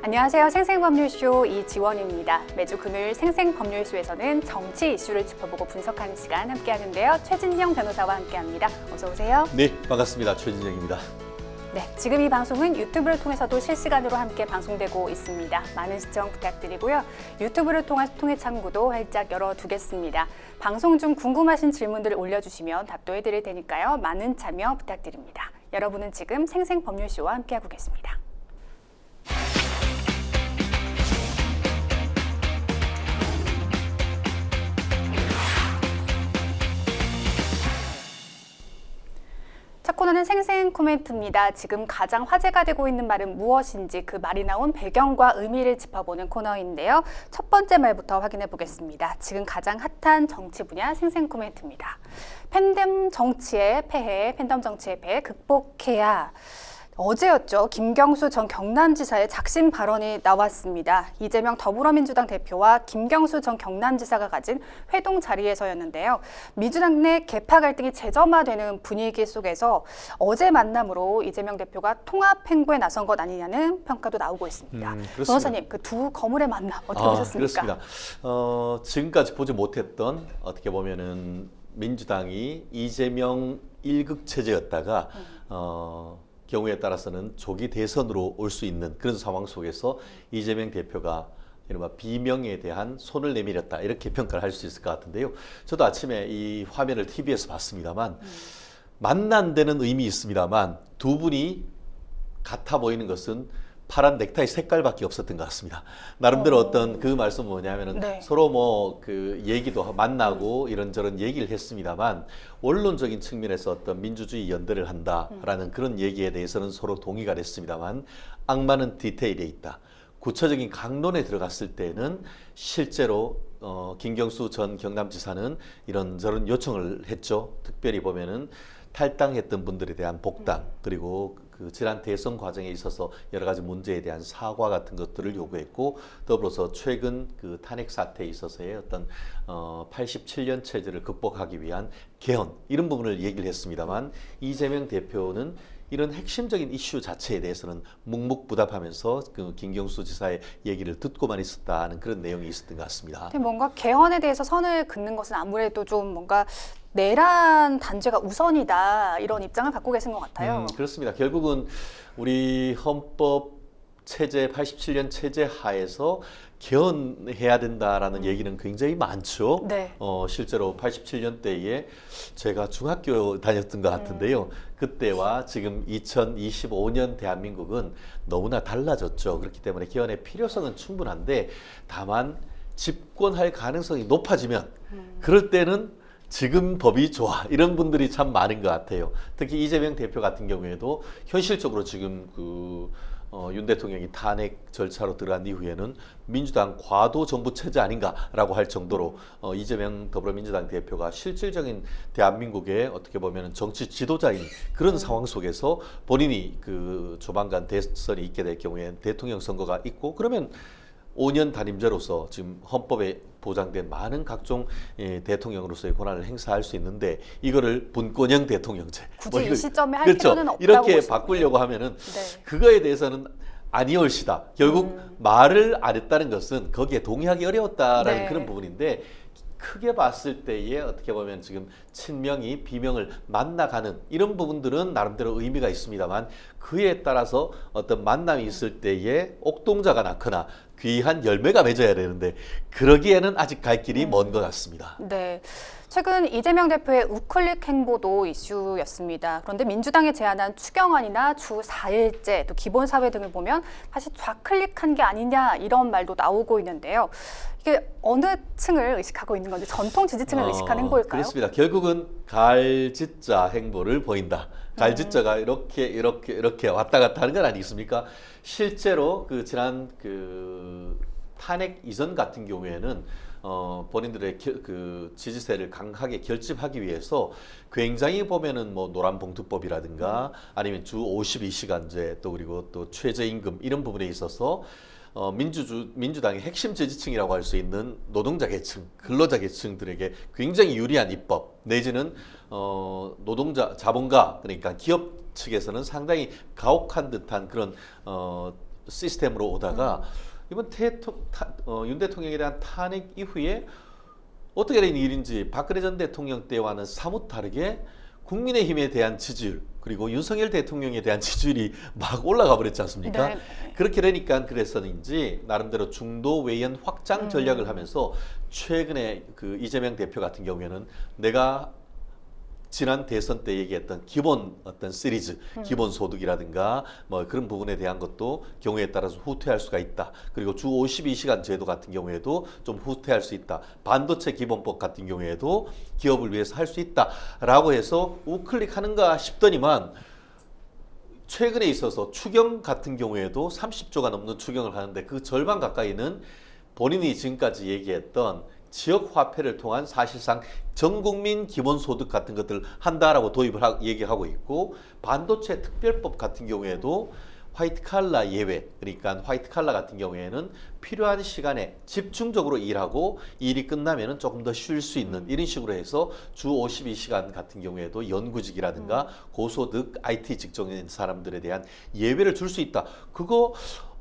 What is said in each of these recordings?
안녕하세요. 생생법률쇼 이지원입니다. 매주 금요일 생생법률쇼에서는 정치 이슈를 짚어보고 분석하는 시간 함께하는데요. 최진영 변호사와 함께합니다. 어서 오세요. 네, 반갑습니다. 최진영입니다. 네, 지금 이 방송은 유튜브를 통해서도 실시간으로 함께 방송되고 있습니다. 많은 시청 부탁드리고요. 유튜브를 통한 소통의 창구도 활짝 열어두겠습니다. 방송 중 궁금하신 질문들을 올려주시면 답도해드릴 테니까요. 많은 참여 부탁드립니다. 여러분은 지금 생생법률쇼와 함께하고 계십니다. 첫 코너는 생생 코멘트입니다. 지금 가장 화제가 되고 있는 말은 무엇인지 그 말이 나온 배경과 의미를 짚어보는 코너인데요. 첫 번째 말부터 확인해 보겠습니다. 지금 가장 핫한 정치 분야 생생 코멘트입니다. 팬덤 정치의 폐해 극복해야. 어제였죠. 김경수 전 경남지사의 작심 발언이 나왔습니다. 이재명 더불어민주당 대표와 김경수 전 경남지사가 가진 회동 자리에서였는데요. 민주당 내 계파 갈등이 재점화되는 분위기 속에서 어제 만남으로 이재명 대표가 통합 행보에 나선 것 아니냐는 평가도 나오고 있습니다. 변호사님, 그 두 거물의 만남 어떻게 보셨습니까? 그렇습니다. 지금까지 보지 못했던 어떻게 보면은 민주당이 이재명 일극 체제였다가 경우에 따라서는 조기 대선으로 올 수 있는 그런 상황 속에서 이재명 대표가 이른바 비명에 대한 손을 내밀었다 이렇게 평가를 할 수 있을 것 같은데요. 저도 아침에 이 화면을 TV에서 봤습니다만 만난 데는 의미 있습니다만 두 분이 같아 보이는 것은 파란 넥타이 색깔밖에 없었던 것 같습니다. 나름대로 어떤 그 말씀은 뭐냐면은 네. 서로 뭐 그 얘기도 만나고 이런저런 얘기를 했습니다만 원론적인 측면에서 어떤 민주주의 연대를 한다라는 그런 얘기에 대해서는 서로 동의가 됐습니다만 악마는 디테일에 있다. 구체적인 강론에 들어갔을 때는 실제로 김경수 전 경남지사는 이런저런 요청을 했죠. 특별히 보면은 탈당했던 분들에 대한 복당 그리고 그 지난 대선 과정에 있어서 여러 가지 문제에 대한 사과 같은 것들을 요구했고 더불어서 최근 그 탄핵 사태에 있어서의 어떤 87년 체제를 극복하기 위한 개헌 이런 부분을 얘기를 했습니다만 이재명 대표는 이런 핵심적인 이슈 자체에 대해서는 묵묵부답하면서 그 김경수 지사의 얘기를 듣고만 있었다는 그런 내용이 있었던 것 같습니다. 뭔가 개헌에 대해서 선을 긋는 것은 아무래도 좀 뭔가 내란 단죄가 우선이다 이런 입장을 갖고 계신 것 같아요. 그렇습니다. 결국은 우리 헌법 체제 87년 체제 하에서 개헌해야 된다라는 얘기는 굉장히 많죠. 네. 실제로 87년대에 제가 중학교 다녔던 것 같은데요. 그때와 지금 2025년 대한민국은 너무나 달라졌죠. 그렇기 때문에 개헌의 필요성은 충분한데 다만 집권할 가능성이 높아지면 그럴 때는 지금 법이 좋아 이런 분들이 참 많은 것 같아요. 특히 이재명 대표 같은 경우에도 현실적으로 지금 윤 대통령이 탄핵 절차로 들어간 이후에는 민주당 과도 정부 체제 아닌가라고 할 정도로 이재명 더불어민주당 대표가 실질적인 대한민국의 어떻게 보면 정치 지도자인 그런 상황 속에서 본인이 그 조만간 대선이 있게 될 경우에 대통령 선거가 있고 그러면 5년 단임제로서 지금 헌법에 보장된 많은 각종 대통령으로서의 권한을 행사할 수 있는데 이거를 분권형 대통령제 굳이 이 시점에 할 그렇죠. 필요는 없다고 이렇게 보시는군요. 바꾸려고 하면은 네. 그거에 대해서는 아니올시다. 결국 말을 안 했다는 것은 거기에 동의하기 어려웠다라는 네. 그런 부분인데 크게 봤을 때에 어떻게 보면 지금 친명이 비명을 만나가는 이런 부분들은 나름대로 의미가 있습니다만 그에 따라서 어떤 만남이 있을 때에 옥동자가 낳거나 귀한 열매가 맺어야 되는데 그러기에는 아직 갈 길이 먼 것 같습니다. 네. 최근 이재명 대표의 우클릭 행보도 이슈였습니다. 그런데 민주당이 제안한 추경안이나 주 4일제, 또 기본사회 등을 보면 사실 좌클릭한 게 아니냐 이런 말도 나오고 있는데요. 이게 어느 층을 의식하고 있는 건지 전통 지지층을 의식한 행보일까요? 그렇습니다. 결국은 갈짓자 행보를 보인다. 갈짓자가 이렇게 왔다 갔다 하는 건 아니겠습니까? 실제로 그 지난 그 탄핵 이전 같은 경우에는 본인들의 그 지지세를 강하게 결집하기 위해서 굉장히 보면은 뭐 노란봉투법이라든가 아니면 주 52시간제 또 그리고 또 최저임금 이런 부분에 있어서 민주당의 핵심 지지층이라고 할 수 있는 노동자 계층, 근로자 계층들에게 굉장히 유리한 입법 내지는 노동자 자본가 그러니까 기업 측에서는 상당히 가혹한 듯한 그런 시스템으로 오다가 이번 윤 대통령에 대한 탄핵 이후에 어떻게 된 일인지 박근혜 전 대통령 때와는 사뭇 다르게 국민의힘에 대한 지지율 그리고 윤석열 대통령에 대한 지지율이 막 올라가 버렸지 않습니까? 네. 그렇게 되니까 그래서인지 나름대로 중도 외연 확장 전략을 하면서 최근에 그 이재명 대표 같은 경우에는 내가 지난 대선 때 얘기했던 기본 어떤 시리즈, 기본 소득이라든가 뭐 그런 부분에 대한 것도 경우에 따라서 후퇴할 수가 있다. 그리고 주 52시간 제도 같은 경우에도 좀 후퇴할 수 있다. 반도체 기본법 같은 경우에도 기업을 위해서 할 수 있다라고 해서 우클릭하는가 싶더니만 최근에 있어서 추경 같은 경우에도 30조가 넘는 추경을 하는데 그 절반 가까이는 본인이 지금까지 얘기했던 지역 화폐를 통한 사실상 전국민 기본소득 같은 것들을 한다라고 얘기하고 있고 반도체 특별법 같은 경우에도 화이트 칼라 예외 그러니까 화이트 칼라 같은 경우에는 필요한 시간에 집중적으로 일하고 일이 끝나면은 조금 더 쉴 수 있는 이런 식으로 해서 주 52시간 같은 경우에도 연구직이라든가 고소득 IT 직종인 사람들에 대한 예외를 줄 수 있다. 그거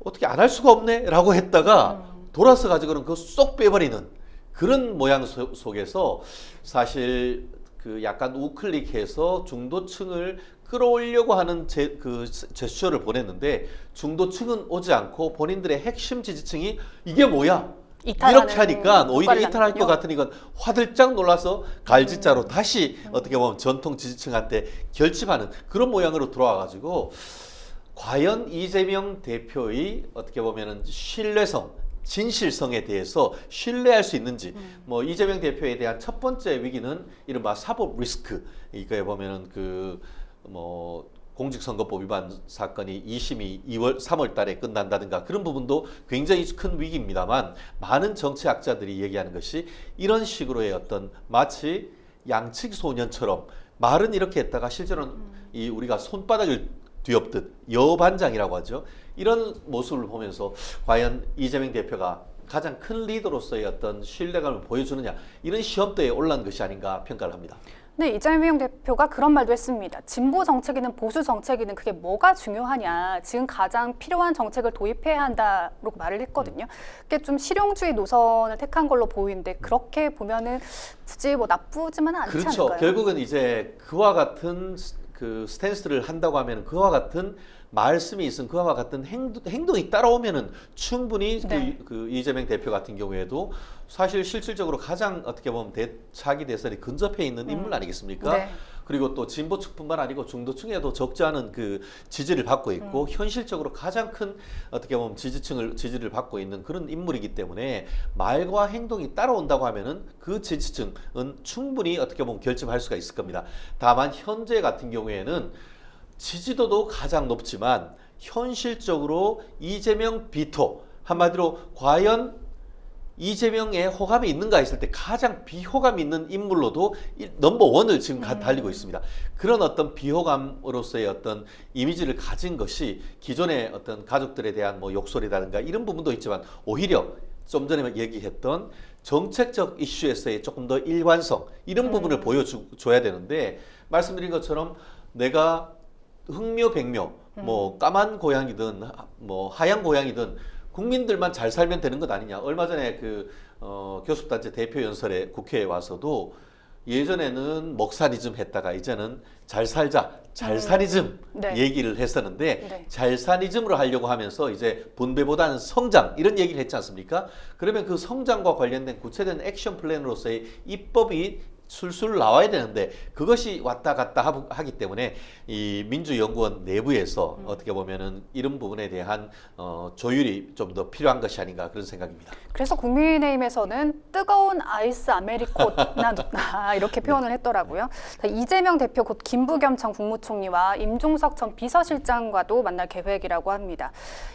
어떻게 안 할 수가 없네 라고 했다가 돌아서 가지고는 그거 쏙 빼버리는 그런 모양 속에서 사실 그 약간 우클릭해서 중도층을 끌어올려고 하는 제스처를 보냈는데 중도층은 오지 않고 본인들의 핵심 지지층이 이게 뭐야? 이렇게 하니까 오히려 이탈할 것 같으니까 화들짝 놀라서 갈짓자로 다시 어떻게 보면 전통 지지층한테 결집하는 그런 모양으로 들어와가지고 과연 이재명 대표의 어떻게 보면은 신뢰성 진실성에 대해서 신뢰할 수 있는지 뭐 이재명 대표에 대한 첫 번째 위기는 이른바 사법 리스크 이거에 보면은 그 뭐 공직선거법 위반 사건이 2심이 3월 달에 끝난다든가 그런 부분도 굉장히 큰 위기입니다만 많은 정치학자들이 얘기하는 것이 이런 식으로의 어떤 마치 양치기 소년처럼 말은 이렇게 했다가 실제로는 이 우리가 손바닥을 뒤엎듯 여반장이라고 하죠. 이런 모습을 보면서 과연 이재명 대표가 가장 큰 리더로서의 어떤 신뢰감을 보여주느냐 이런 시험대에 올라온 것이 아닌가 평가를 합니다. 네, 이재명 대표가 그런 말도 했습니다. 진보 정책이든 보수 정책이든 그게 뭐가 중요하냐. 지금 가장 필요한 정책을 도입해야 한다고 말을 했거든요. 그게 좀 실용주의 노선을 택한 걸로 보이는데 그렇게 보면은 굳이 뭐 나쁘지만은 않지 그렇죠. 않을까요? 결국은 이제 그와 같은 그 스탠스를 한다고 하면 그와 같은 말씀이 있은 그와 같은 행동이 따라오면은 충분히 네. 그 이재명 대표 같은 경우에도 사실 실질적으로 가장 어떻게 보면 차기 대선이 근접해 있는 인물 아니겠습니까? 네. 그리고 또 진보층뿐만 아니고 중도층에도 적지 않은 그 지지를 받고 있고 현실적으로 가장 큰 어떻게 보면 지지를 받고 있는 그런 인물이기 때문에 말과 행동이 따라온다고 하면은 그 지지층은 충분히 어떻게 보면 결집할 수가 있을 겁니다. 다만 현재 같은 경우에는 지지도도 가장 높지만 현실적으로 이재명 비토 한마디로 과연 이재명의 호감이 있는가 했을 때 가장 비호감 있는 인물로도 넘버원을 지금 달리고 있습니다. 그런 어떤 비호감으로서의 어떤 이미지를 가진 것이 기존의 어떤 가족들에 대한 뭐 욕설이라든가 이런 부분도 있지만 오히려 좀 전에 얘기했던 정책적 이슈에서의 조금 더 일관성 이런 부분을 보여줘야 되는데 말씀드린 것처럼 내가 흑묘 백묘 뭐 까만 고양이든 뭐 하얀 고양이든 국민들만 잘 살면 되는 것 아니냐. 얼마 전에 그 교섭단체 대표 연설에 국회에 와서도 예전에는 먹살이즘 했다가 이제는 잘 살자 잘살이즘 네. 얘기를 했었는데 네. 잘살이즘으로 하려고 하면서 이제 분배보다는 성장 이런 얘기를 했지 않습니까? 그러면 그 성장과 관련된 구체적인 액션 플랜으로서의 입법이 술술 나와야 되는데 그것이 왔다 갔다 하기 때문에 이 민주연구원 내부에서 어떻게 보면은 이런 부분에 대한 조율이 좀 더 필요한 것이 아닌가 그런 생각입니다. 그래서 국민의힘에서는 뜨거운 아이스 아메리코나 눕나 이렇게 표현을 했더라고요. 이재명 대표 곧 김부겸 전 국무총리와 임종석 전 비서실장과도 만날 계획이라고 합니다.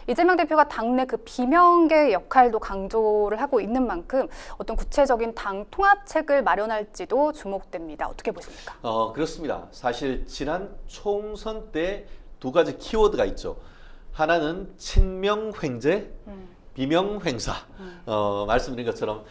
이재명 대표가 당내 그 비명계 역할도 강조를 하고 있는 만큼 어떤 구체적인 당 통합책을 마련할지도 주목됩니다. 어떻게 보십니까? 그렇습니다. 사실 지난 총선 때 두 가지 키워드가 있죠. 하나는 친명횡재, 비명횡사. 말씀드린 것처럼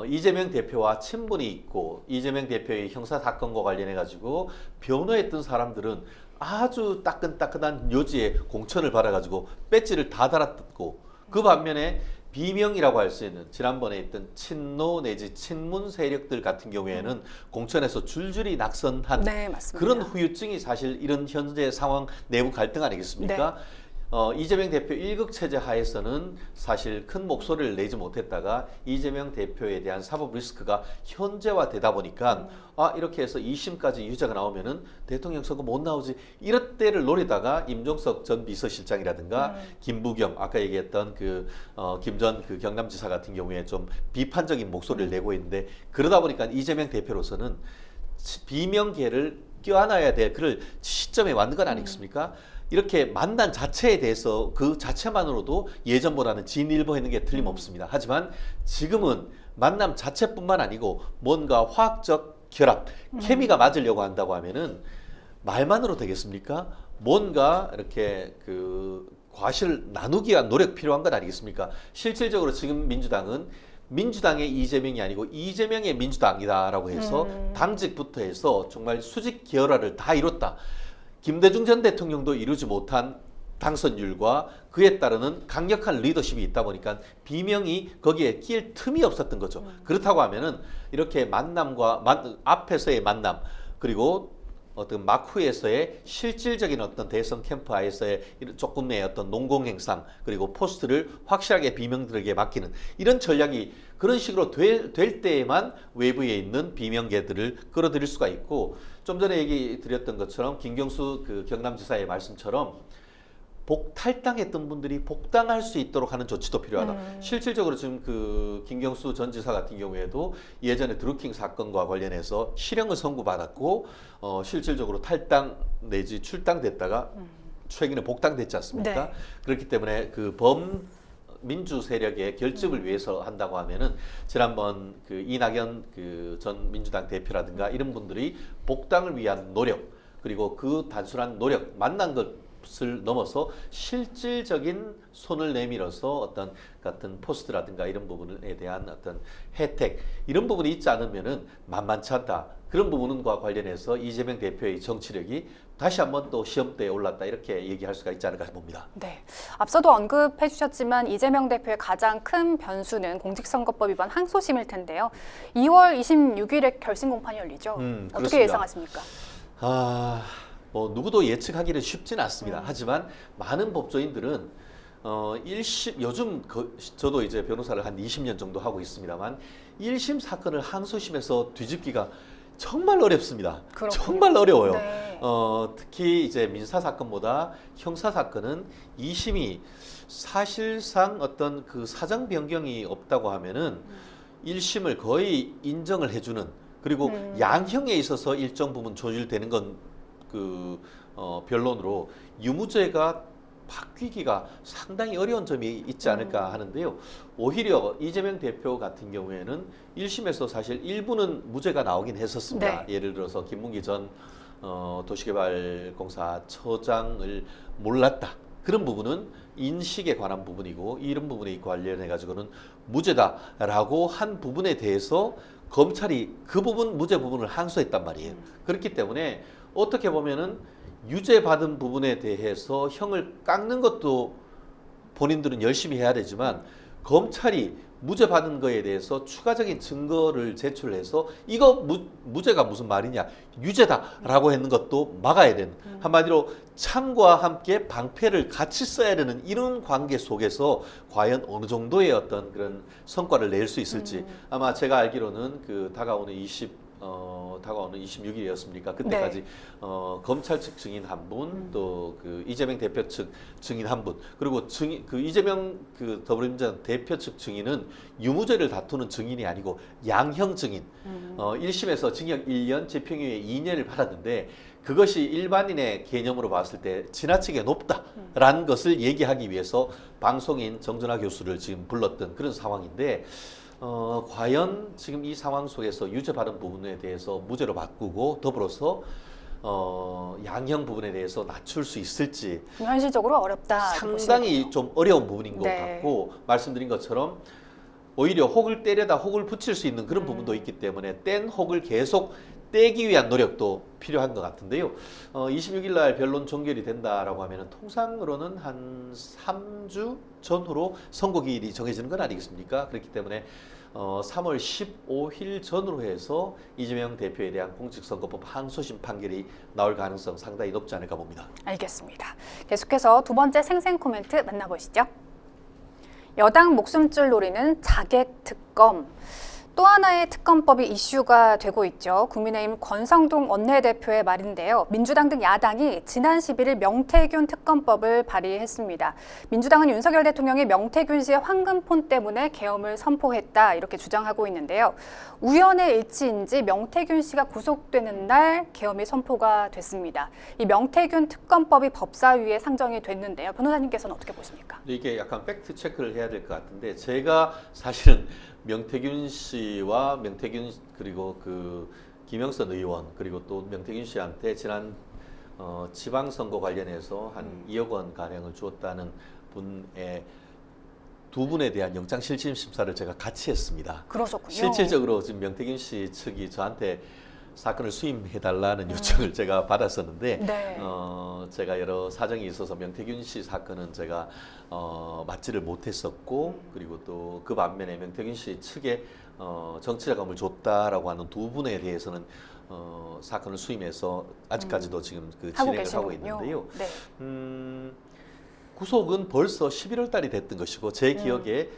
이재명 대표와 친분이 있고 이재명 대표의 형사 사건과 관련해 가지고 변호했던 사람들은 아주 따끈따끈한 요지에 공천을 받아가지고 배지를 다 달았고 그 반면에 비명이라고 할 수 있는 지난번에 있던 친노 내지 친문 세력들 같은 경우에는 공천에서 줄줄이 낙선한 네, 맞습니다. 그런 후유증이 사실 이런 현재 상황 내부 갈등 아니겠습니까? 이재명 대표 일극 체제 하에서는 사실 큰 목소리를 내지 못했다가 이재명 대표에 대한 사법 리스크가 현재화되다 보니까 이렇게 해서 2심까지 유죄가 나오면은 대통령 선거 못 나오지 이럴 때를 노리다가 임종석 전 비서실장이라든가 김부겸 아까 얘기했던 김 전 그 경남지사 같은 경우에 좀 비판적인 목소리를 내고 있는데 그러다 보니까 이재명 대표로서는 비명계를 껴안아야 될 그럴 시점에 왔는 건 아니겠습니까? 이렇게 만난 자체에 대해서 그 자체만으로도 예전보다는 진일보했는 게 틀림없습니다. 하지만 지금은 만남 자체뿐만 아니고 뭔가 화학적 결합, 케미가 맞으려고 한다고 하면은 말만으로 되겠습니까? 뭔가 이렇게 과실 나누기 위한 노력 필요한 것 아니겠습니까? 실질적으로 지금 민주당의 이재명이 아니고 이재명의 민주당이다라고 해서 당직부터 해서 정말 수직 결합을 다 이뤘다. 김대중 전 대통령도 이루지 못한 당선율과 그에 따르는 강력한 리더십이 있다 보니까 비명이 거기에 끼일 틈이 없었던 거죠. 그렇다고 하면은 이렇게 앞에서의 만남 그리고 어떤 막후에서의 실질적인 어떤 대선 캠프 하에서의 조금의 어떤 농공행상 그리고 포스트를 확실하게 비명들에게 맡기는 이런 전략이 그런 식으로 될 때에만 외부에 있는 비명계들을 끌어들일 수가 있고 좀 전에 얘기 드렸던 것처럼 김경수 경남지사의 말씀처럼 탈당했던 분들이 복당할 수 있도록 하는 조치도 필요하다. 실질적으로 지금 김경수 전 지사 같은 경우에도 예전에 드루킹 사건과 관련해서 실형을 선고받았고 실질적으로 탈당 내지 출당됐다가 최근에 복당됐지 않습니까? 네. 그렇기 때문에 민주 세력의 결집을 위해서 한다고 하면은 지난번 이낙연 전 민주당 대표라든가 이런 분들이 복당을 위한 노력 그리고 그 단순한 노력 만난 것을 넘어서 실질적인 손을 내밀어서 어떤 같은 포스트라든가 이런 부분에 대한 어떤 혜택 이런 부분이 있지 않으면은 만만치 않다. 그런 부분과 관련해서 이재명 대표의 정치력이 다시 한번 또 시험대에 올랐다 이렇게 얘기할 수가 있지 않을까 봅니다. 네, 앞서도 언급해 주셨지만 이재명 대표의 가장 큰 변수는 공직선거법 위반 항소심일 텐데요. 2월 26일에 결심 공판이 열리죠. 어떻게 그렇습니다. 예상하십니까? 누구도 예측하기는 쉽지는 않습니다. 하지만 많은 법조인들은 요즘 저도 이제 변호사를 한 20년 정도 하고 있습니다만 1심 사건을 항소심에서 뒤집기가 정말 어렵습니다. 그렇군요. 정말 어려워요. 네. 특히 이제 민사 사건보다 형사 사건은 2심이 사실상 어떤 사정 변경이 없다고 하면은 1심을 거의 인정을 해주는 그리고 양형에 있어서 일정 부분 조율되는 건 변론으로 유무죄가 바뀌기가 상당히 어려운 점이 있지 않을까 하는데요. 오히려 이재명 대표 같은 경우에는 1심에서 사실 일부는 무죄가 나오긴 했었습니다. 네. 예를 들어서 김문기 전 도시개발공사 처장을 몰랐다. 그런 부분은 인식에 관한 부분이고 이런 부분에 관련해 가지고는 무죄다라고 한 부분에 대해서 검찰이 그 부분 무죄 부분을 항소했단 말이에요. 그렇기 때문에 어떻게 보면은 유죄 받은 부분에 대해서 형을 깎는 것도 본인들은 열심히 해야 되지만 검찰이 무죄 받은 거에 대해서 추가적인 증거를 제출해서 이거 무죄가 무슨 말이냐 유죄다라고 했는 것도 막아야 되는 한마디로 참과 함께 방패를 같이 써야 되는 이런 관계 속에서 과연 어느 정도의 어떤 그런 성과를 낼 수 있을지 아마 제가 알기로는 다가오는 26일이었습니까? 그때까지 네. 검찰 측 증인 한 분, 또 이재명 대표 측 증인 한 분, 그리고 이재명 더불어민주당 대표 측 증인은 유무죄를 다투는 증인이 아니고 양형 증인. 1심에서 징역 1년, 집행유예 2년을 받았는데 그것이 일반인의 개념으로 봤을 때 지나치게 높다라는 것을 얘기하기 위해서 방송인 정준하 교수를 지금 불렀던 그런 상황인데. 과연 지금 이 상황 속에서 유죄받은 부분에 대해서 무죄로 바꾸고 더불어서 양형 부분에 대해서 낮출 수 있을지 현실적으로 어렵다. 상당히 좀 어려운 부분인 것 네. 같고 말씀드린 것처럼 오히려 혹을 때려다 혹을 붙일 수 있는 그런 부분도 있기 때문에 뗀 혹을 계속 떼기 위한 노력도 필요한 것 같은데요. 26일 날 변론 종결이 된다라고 하면은 통상으로는 한 3주 전후로 선고기일이 정해지는 건 아니겠습니까? 그렇기 때문에 3월 15일 전후로 해서 이재명 대표에 대한 공직선거법 항소심 판결이 나올 가능성 상당히 높지 않을까 봅니다. 알겠습니다. 계속해서 두 번째 생생 코멘트 만나보시죠. 여당 목숨줄 노리는 자객 특검. 또 하나의 특검법이 이슈가 되고 있죠. 국민의힘 권성동 원내대표의 말인데요. 민주당 등 야당이 지난 11일 명태균 특검법을 발의했습니다. 민주당은 윤석열 대통령이 명태균 씨의 황금폰 때문에 계엄을 선포했다 이렇게 주장하고 있는데요. 우연의 일치인지 명태균 씨가 구속되는 날 계엄이 선포가 됐습니다. 이 명태균 특검법이 법사위에 상정이 됐는데요. 변호사님께서는 어떻게 보십니까? 이게 약간 팩트 체크를 해야 될 것 같은데 제가 사실은 명태균 씨와 명태균 그리고 그 김영선 의원 그리고 또 명태균 씨한테 지난 지방선거 관련해서 한 2억 원 가량을 주었다는 분의 두 분에 대한 영장실질심사를 제가 같이 했습니다. 그러셨군요. 실질적으로 지금 명태균 씨 측이 저한테 사건을 수임해달라는 요청을 제가 받았었는데 네. 제가 여러 사정이 있어서 명태균 씨 사건은 제가 맞지를 못했었고 그리고 또 그 반면에 명태균 씨 측에 정치자금을 줬다라고 하는 두 분에 대해서는 사건을 수임해서 아직까지도 지금 그 진행을 하고 있는데요. 네. 구속은 벌써 11월 달이 됐던 것이고 제 기억에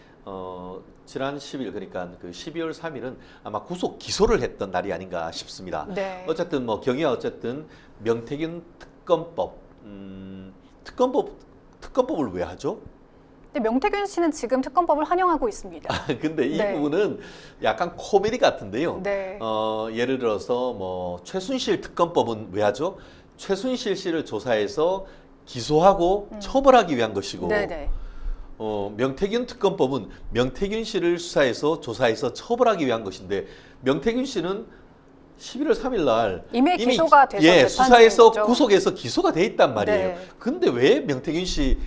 지난 10일 그러니까 그 12월 3일은 아마 구속 기소를 했던 날이 아닌가 싶습니다. 네. 어쨌든 뭐 경위가 어쨌든 명태균 특검법을 왜 하죠? 근데 명태균 씨는 지금 특검법을 환영하고 있습니다. 근데 이 네. 부분은 약간 코미디 같은데요. 네. 예를 들어서 뭐 최순실 특검법은 왜 하죠? 최순실 씨를 조사해서 기소하고 처벌하기 위한 것이고 네네. 명태균 특검법은 명태균 씨를 수사해서 조사해서 처벌하기 위한 것인데 명태균 씨는 11월 3일 날 이미 기소가 돼서 재판 수사해서 중이죠. 구속해서 기소가 돼 있단 말이에요. 네. 근데 왜 명태균 씨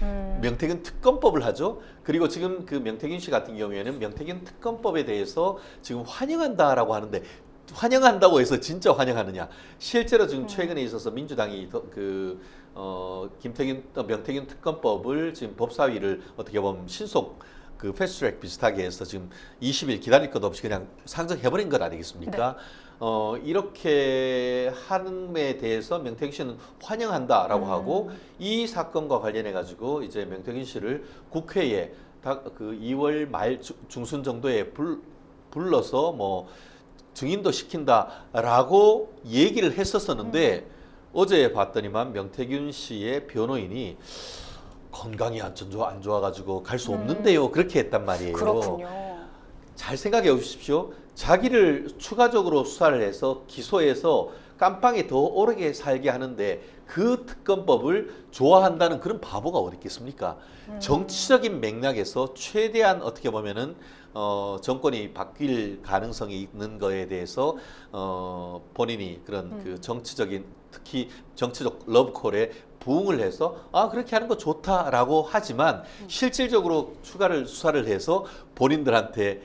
명태균 특검법을 하죠? 그리고 지금 그 명태균 씨 같은 경우에는 명태균 특검법에 대해서 지금 환영한다라고 하는데 환영한다고 해서 진짜 환영하느냐? 실제로 지금 최근에 있어서 민주당이 명태균 특검법을 지금 법사위를 어떻게 보면 신속 그 패스트트랙 비슷하게 해서 지금 20일 기다릴 것 없이 그냥 상정해버린 것 아니겠습니까? 이렇게 하는에 대해서 명태균 씨는 환영한다라고 하고 이 사건과 관련해 가지고 이제 명태균 씨를 국회에 그 2월 말 중순 정도에 불러서 뭐 증인도 시킨다라고 얘기를 했었었는데 어제 봤더니만 명태균 씨의 변호인이 건강이 안 좋아가지고 갈 수 없는데요. 그렇게 했단 말이에요. 그렇군요. 잘 생각해 보십시오. 자기를 추가적으로 수사를 해서 기소해서 깜빵에 더 오래 살게 하는데 그 특검법을 좋아한다는 그런 바보가 어디 있겠습니까? 정치적인 맥락에서 최대한 어떻게 보면은 정권이 바뀔 가능성이 있는 거에 대해서 본인이 그런 그 정치적인 특히 정치적 러브콜에 부응을 해서 그렇게 하는 거 좋다라고 하지만 실질적으로 추가를 수사를 해서 본인들한테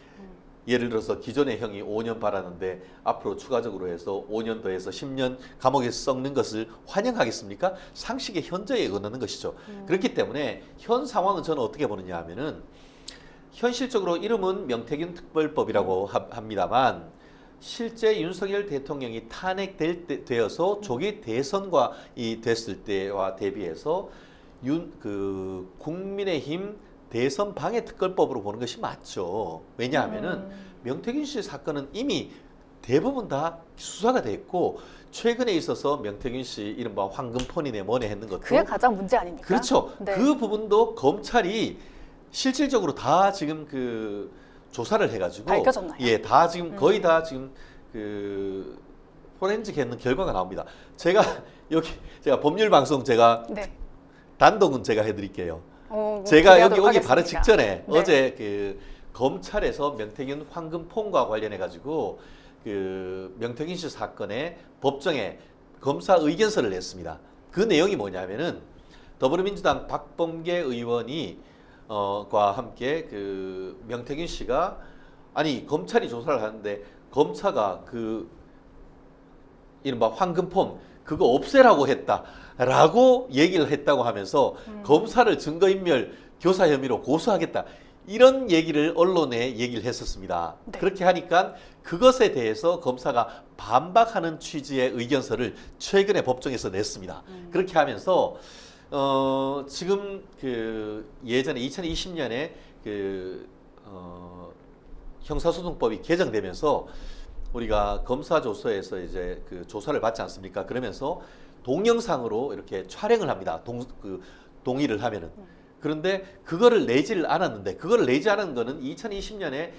예를 들어서 기존의 형이 5년 받았는데 앞으로 추가적으로 해서 5년 더해서 10년 감옥에서 썩는 것을 환영하겠습니까? 상식의 현저에 어긋나는 것이죠. 그렇기 때문에 현 상황은 저는 어떻게 보느냐 하면은 현실적으로 이름은 명태균 특별법이라고 합니다만 실제 윤석열 대통령이 탄핵되어서 조기 대선과 됐을 때와 대비해서 국민의힘 대선 방해 특별법으로 보는 것이 맞죠. 왜냐하면은 명태균 씨 사건은 이미 대부분 다 수사가 됐고 최근에 있어서 명태균 씨 이른바 황금폰이네 뭐네 했는 것도 그게 가장 문제 아닙니까? 그렇죠. 네. 그 부분도 검찰이 실질적으로 다 지금 그 조사를 해가지고 밝혀졌나요? 예, 다 지금 거의 다 지금 그 포렌식 했는 결과가 나옵니다. 제가 법률 방송 네. 단독은 제가 해드릴게요. 기대하도록 제가 여기 오기 바로 하겠습니다. 직전에 네. 어제 그 검찰에서 명태균 황금폰과 관련해 가지고 그 명태균 씨 사건에 법정에 검사 의견서를 냈습니다. 그 내용이 뭐냐면은 더불어민주당 박범계 의원이 과 함께 그 명태균 씨가 아니 검찰이 조사를 하는데 검사가 그 이른바 황금폰 그거 없애라고 했다라고 얘기를 했다고 하면서 검사를 증거인멸 교사 혐의로 고소하겠다. 이런 얘기를 언론에 얘기를 했었습니다. 네. 그렇게 하니까 그것에 대해서 검사가 반박하는 취지의 의견서를 최근에 법정에서 냈습니다. 그렇게 하면서 지금 그 예전에 2020년에 그 형사소송법이 개정되면서 우리가 검사조서에서 이제 그 조사를 받지 않습니까? 그러면서 동영상으로 이렇게 촬영을 합니다. 동의를 하면은. 그런데 그거를 내지를 않았는데 그거를 내지 않은 거는 2020년에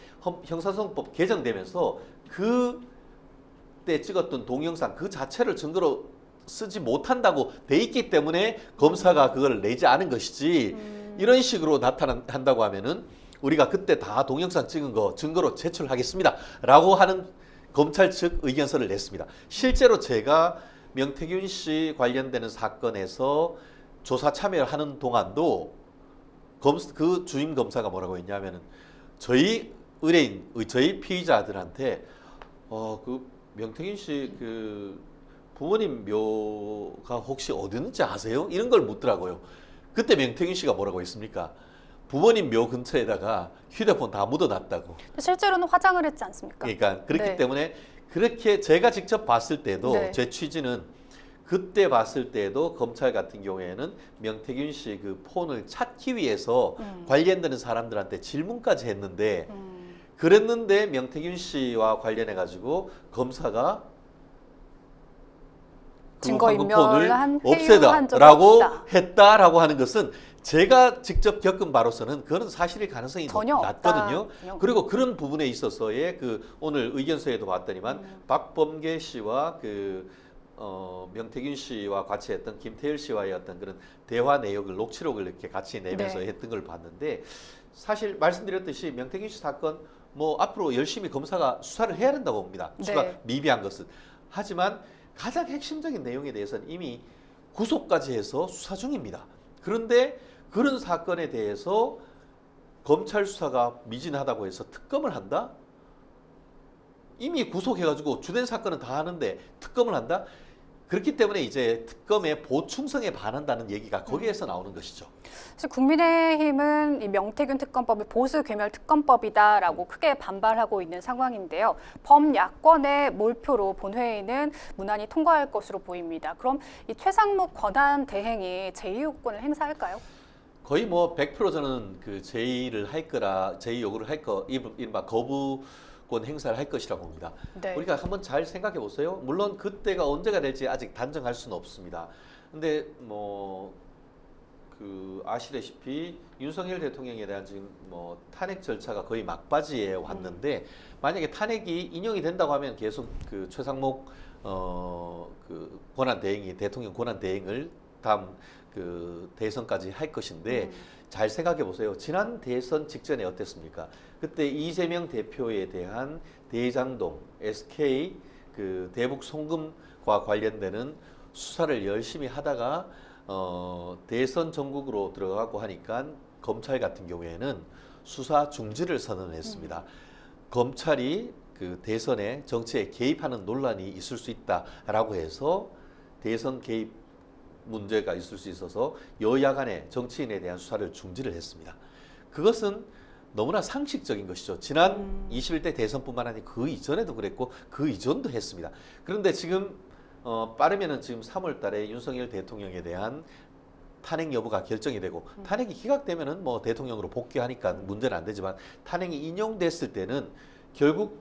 형사소송법 개정되면서 그때 찍었던 동영상 그 자체를 증거로 쓰지 못한다고 돼 있기 때문에 검사가 그걸 내지 않은 것이지 이런 식으로 나타난다고 하면은 우리가 그때 다 동영상 찍은 거 증거로 제출하겠습니다 라고 하는 검찰 측 의견서를 냈습니다. 실제로 제가 명태균 씨 관련되는 사건에서 조사 참여하는 동안도 그 주임 검사가 뭐라고 했냐면은 저희 의뢰인, 저희 피의자들한테 그 명태균 씨 그 부모님 묘가 혹시 어디 있는지 아세요? 이런 걸 묻더라고요. 그때 명태균 씨가 뭐라고 했습니까? 부모님 묘 근처에다가 휴대폰 다 묻어놨다고. 실제로는 화장을 했지 않습니까? 그러니까 그렇기 네. 때문에 그렇게 제가 직접 봤을 때도 네. 제 취지는 그때 봤을 때도 검찰 같은 경우에는 명태균 씨 그 폰을 찾기 위해서 관련되는 사람들한테 질문까지 했는데 그랬는데 명태균 씨와 관련해 가지고 검사가 그 증거인멸을 한 황금폰을 회유한 적이 없애다라고 없다. 했다라고 하는 것은 제가 직접 겪은 바로서는 그건 사실일 가능성이 전혀 낮거든요. 없다. 전혀 그리고 그런 부분에 있어서의 그 오늘 의견서에도 봤더니만 박범계 씨와 그 명태균 씨와 같이 했던 김태일 씨와의 어떤 그런 대화 내역을 녹취록을 이렇게 같이 내면서 네. 했던 걸 봤는데 사실 말씀드렸듯이 명태균 씨 사건 뭐 앞으로 열심히 검사가 수사를 해야 된다고 봅니다. 수가 네. 미비한 것은. 하지만 가장 핵심적인 내용에 대해서는 이미 구속까지 해서 수사 중입니다. 그런데 그런 사건에 대해서 검찰 수사가 미진하다고 해서 특검을 한다? 이미 구속해가지고 주된 사건은 다 하는데 특검을 한다? 그렇기 때문에 이제 특검의 보충성에 반한다는 얘기가 거기에서 나오는 것이죠. 사실 국민의힘은 이 명태균 특검법을 보수 괴멸 특검법이다라고 크게 반발하고 있는 상황인데요. 범야권의 몰표로 본회의는 무난히 통과할 것으로 보입니다. 그럼 이 최상목 권한 대행이 제2요구권을 행사할까요? 거의 뭐 100% 저는 그 제의를 할 거라 제의 요구를 할 거 이른바 거부권 행사를 할 것이라고 봅니다. 네. 우리가 한번 잘 생각해 보세요. 물론 그때가 언제가 될지 아직 단정할 수는 없습니다. 근데 뭐 그 아시다시피 윤석열 대통령에 대한 지금 뭐 탄핵 절차가 거의 막바지에 왔는데 만약에 탄핵이 인용이 된다고 하면 계속 그 최상목 그 권한 대행이 대통령 권한 대행을 다음 그 대선까지 할 것인데 잘 생각해 보세요. 지난 대선 직전에 어땠습니까? 그때 이재명 대표에 대한 대장동, SK 그 대북 송금과 관련되는 수사를 열심히 하다가 대선 전국으로 들어가고 하니까 검찰 같은 경우에는 수사 중지를 선언했습니다. 검찰이 그 대선에 정치에 개입하는 논란이 있을 수 있다라고 해서 대선 개입 문제가 있을 수 있어서 여야 간의 정치인에 대한 수사를 중지를 했습니다. 그것은 너무나 상식적인 것이죠. 지난 21대 대선뿐만 아니라 그 이전에도 그랬고 그 이전도 했습니다. 그런데 지금 빠르면은 지금 3월 달에 윤석열 대통령에 대한 탄핵 여부가 결정이 되고 탄핵이 기각되면은 뭐 대통령으로 복귀하니까 문제는 안 되지만 탄핵이 인용됐을 때는 결국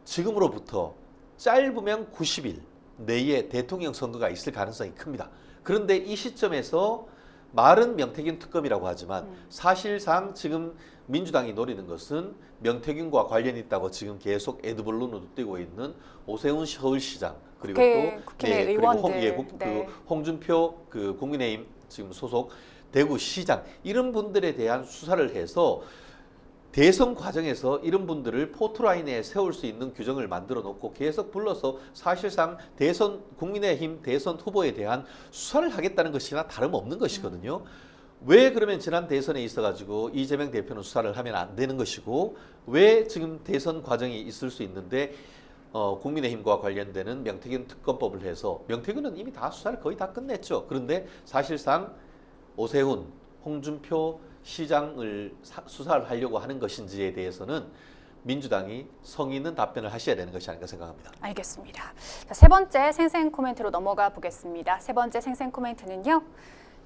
지금으로부터 짧으면 90일 내에 대통령 선거가 있을 가능성이 큽니다. 그런데 이 시점에서 말은 명태균 특검이라고 하지만 사실상 지금 민주당이 노리는 것은 명태균과 관련이 있다고 지금 계속 에드벌룬으로 뛰고 있는 오세훈 서울시장 그리고 국회 그리고 의원들. 네. 그 홍준표 그 국민의힘 지금 소속 대구시장 이런 분들에 대한 수사를 해서 대선 과정에서 이런 분들을 포트라인에 세울 수 있는 규정을 만들어 놓고 계속 불러서 사실상 대선 국민의힘 대선 후보에 대한 수사를 하겠다는 것이나 다름없는 것이거든요. 왜 그러면 지난 대선에 있어가지고 이재명 대표는 수사를 하면 안 되는 것이고 왜 지금 대선 과정이 있을 수 있는데 국민의힘과 관련되는 명태균 특검법을 해서 명태균은 이미 다 수사를 거의 다 끝냈죠. 그런데 사실상 오세훈, 홍준표 시장을 수사를 하려고 하는 것인지에 대해서는 민주당이 성의 있는 답변을 하셔야 되는 것이 아닌가 생각합니다. 알겠습니다. 자, 세 번째 생생 코멘트로 넘어가 보겠습니다. 세 번째 생생 코멘트는요.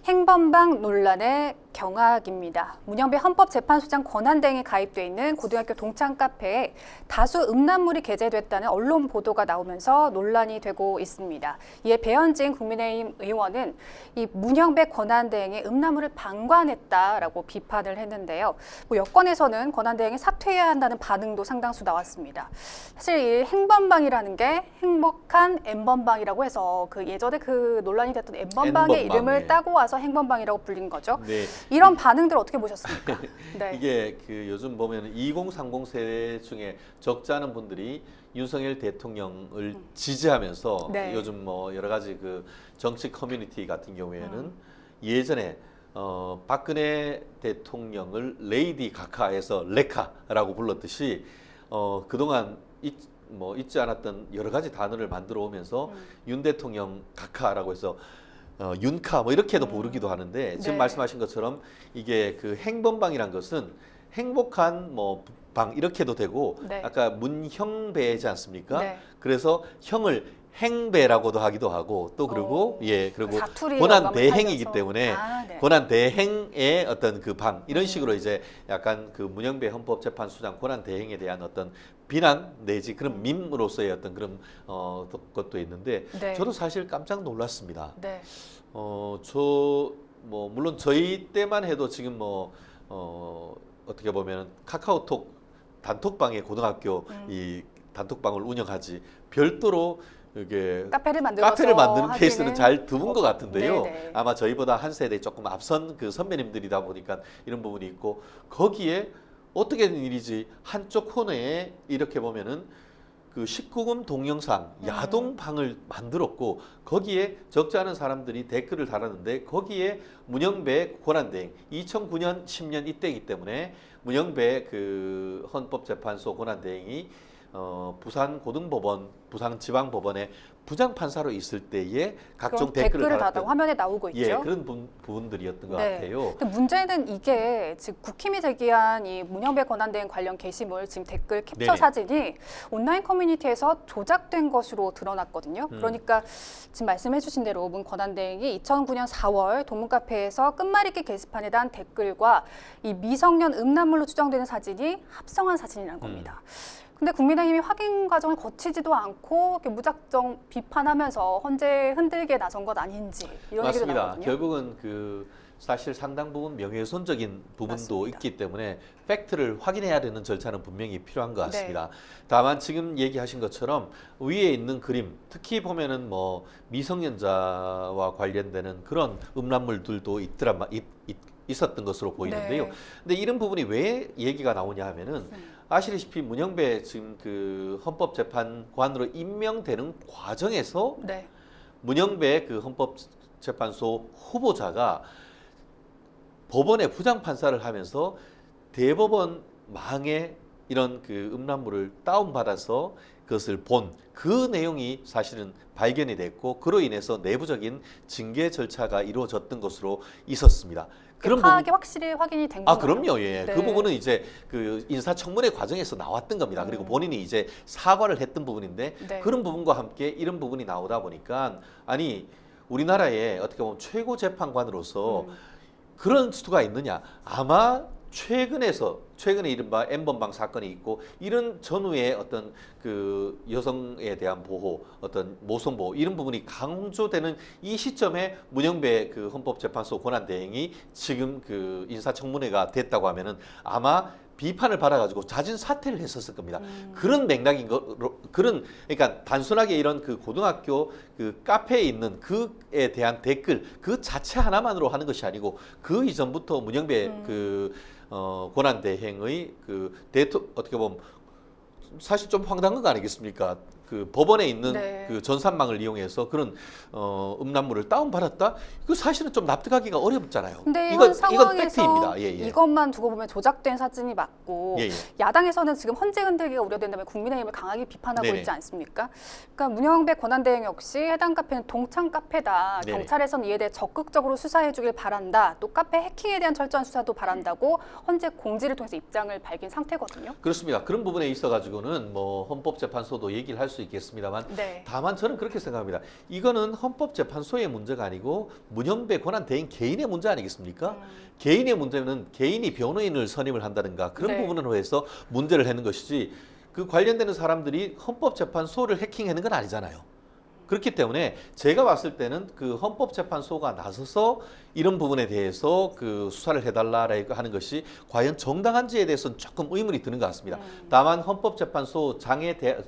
행범방 논란의 경악입니다. 문영배 헌법재판소장 권한대행이 가입돼 있는 고등학교 동창 카페에 다수 음란물이 게재됐다는 언론 보도가 나오면서 논란이 되고 있습니다. 이에 배현진 국민의힘 의원은 이 문영배 권한대행의 음란물을 방관했다라고 비판을 했는데요. 여권에서는 권한대행이 사퇴해야 한다는 반응도 상당수 나왔습니다. 사실 이 행범방이라는 게 행복한 N번방이라고 해서 그 예전에 그 논란이 됐던 N번방의 N번방, 이름을 예. 따고 와서 행범방이라고 불린 거죠. 네. 이런 반응들 어떻게 보셨습니까? 네. 이게 그 요즘 보면 2030 세대 중에 적지 않은 분들이 윤석열 대통령을 지지하면서 네. 요즘 뭐 여러 가지 그 정치 커뮤니티 같은 경우에는 예전에 박근혜 대통령을 레이디 가카에서 레카라고 불렀듯이 그동안 잊지 않았던 여러 가지 단어를 만들어 오면서 윤 대통령 가카라고 해서 윤카 뭐 이렇게도 부르기도 하는데 지금 네. 말씀하신 것처럼 이게 그 행범방이란 것은 행복한 뭐 방 이렇게도 되고 네. 아까 문형배지 않습니까? 네. 그래서 형을 행배라고도 하기도 하고 또 그리고 그리고 사투리 고난 영감을 대행이기 살려서. 때문에 네. 고난 대행의 어떤 그 방 이런 식으로 이제 약간 그 문영배 헌법재판소장 고난 대행에 대한 어떤 비난 내지 그런 밈으로서의 어떤 그런 것도 있는데 네. 저도 사실 깜짝 놀랐습니다. 네. 저 뭐 물론 저희 때만 해도 지금 어떻게 보면 카카오톡 단톡방에 고등학교 이 단톡방을 운영하지 별도로 이게 카페를 만드는 케이스는 잘 드문 것 같은데요. 네네. 아마 저희보다 한 세대 조금 앞선 그 선배님들이다 보니까 이런 부분이 있고 거기에 어떻게 된 일이지 한쪽 코너에 이렇게 보면은 그 19금 동영상 야동방을 만들었고 거기에 적지 않은 사람들이 댓글을 달았는데 거기에 문영배 고난대행 2009년 10년 이때이기 때문에 문영배 그 헌법재판소 고난대행이 부산 고등법원 부산지방법원에 부장판사로 있을 때에 각종 댓글을 달았던 달았던 화면에 나오고 있죠. 그런 부분들이었던 것 네. 같아요. 근데 문제는 이게 지금 국힘이 제기한 이 문영배 권한대행 관련 게시물 지금 댓글 캡처 네네. 사진이 온라인 커뮤니티에서 조작된 것으로 드러났거든요. 그러니까 지금 말씀해주신 대로 문 권한대행이 2009년 4월 동문카페에서 끝말잇기 게시판에 단 댓글과 이 미성년 음란물로 추정되는 사진이 합성한 사진이라는 겁니다. 근데 국민의힘이 확인 과정을 거치지도 않고 이렇게 무작정 비판하면서 헌재 흔들게 나선 것 아닌지 이런 얘기도 맞습니다. 나거든요. 결국은 그 사실 상당 부분 명예훼손적인 부분도 맞습니다. 있기 때문에 팩트를 확인해야 되는 절차는 분명히 필요한 것 네. 같습니다. 다만 지금 얘기하신 것처럼 위에 있는 그림, 특히 보면은 뭐 미성년자와 관련되는 그런 음란물들도 있었던 것으로 보이는데요. 네. 근데 이런 부분이 왜 얘기가 나오냐 하면은 아시다시피 문영배 지금 그 헌법재판관으로 임명되는 과정에서 네. 문영배 그 헌법재판소 후보자가 법원에 부장판사를 하면서 대법원 망에 이런 그 음란물을 다운받아서 그것을 본 그 내용이 사실은 발견이 됐고 그로 인해서 내부적인 징계 절차가 이루어졌던 것으로 있었습니다. 그런 파악이 확실히 확인이 된 건가요? 그럼요. 예. 네. 그 부분은 이제 그 인사청문회 과정에서 나왔던 겁니다. 그리고 본인이 이제 사과를 했던 부분인데 네. 그런 부분과 함께 이런 부분이 나오다 보니까 아니 우리나라의 어떻게 보면 최고 재판관으로서 그런 수가 있느냐? 아마 최근에 이른바 N번방 사건이 있고 이런 전후에 어떤 그 여성에 대한 보호, 어떤 모성 보호 이런 부분이 강조되는 이 시점에 문영배 그 헌법재판소 권한대행이 지금 그 인사청문회가 됐다고 하면은 아마 비판을 받아가지고 자진 사퇴를 했었을 겁니다. 그런 맥락인 거로 그러니까 단순하게 이런 그 고등학교 그 카페에 있는 그에 대한 댓글 그 자체 하나만으로 하는 것이 아니고 그 이전부터 문영배 그 권한대행의 그 어떻게 보면 사실 좀 황당한 거 아니겠습니까? 그 법원에 있는 네. 그 전산망을 이용해서 그런 음란물을 다운받았다? 그 사실은 좀 납득하기가 어렵잖아요. 근데 이건 이런 상황에서 팩트입니다. 예, 예. 이것만 두고 보면 조작된 사진이 맞고 예, 예. 야당에서는 지금 헌재 흔들기가 우려된다며 국민의힘을 강하게 비판하고 네네. 있지 않습니까? 그러니까 문영배 권한대행 역시 해당 카페는 동창 카페다. 네네. 경찰에서는 이에 대해 적극적으로 수사해주길 바란다. 또 카페 해킹에 대한 철저한 수사도 바란다고 헌재 공지를 통해서 입장을 밝힌 상태거든요. 그렇습니다. 그런 부분에 있어가지고는 뭐 헌법재판소도 얘기를 할 수 있겠습니다만 네. 다만 저는 그렇게 생각합니다. 이거는 헌법재판소의 문제가 아니고 문영배 권한대행 개인의 문제 아니겠습니까? 개인의 문제는 개인이 변호인을 선임을 한다든가 그런 네. 부분으로 해서 문제를 하는 것이지 그 관련되는 사람들이 헌법재판소를 해킹하는 건 아니잖아요. 그렇기 때문에 제가 봤을 때는 그 헌법재판소가 나서서 이런 부분에 대해서 그 수사를 해달라고 하는 것이 과연 정당한지에 대해서는 조금 의문이 드는 것 같습니다. 다만 헌법재판소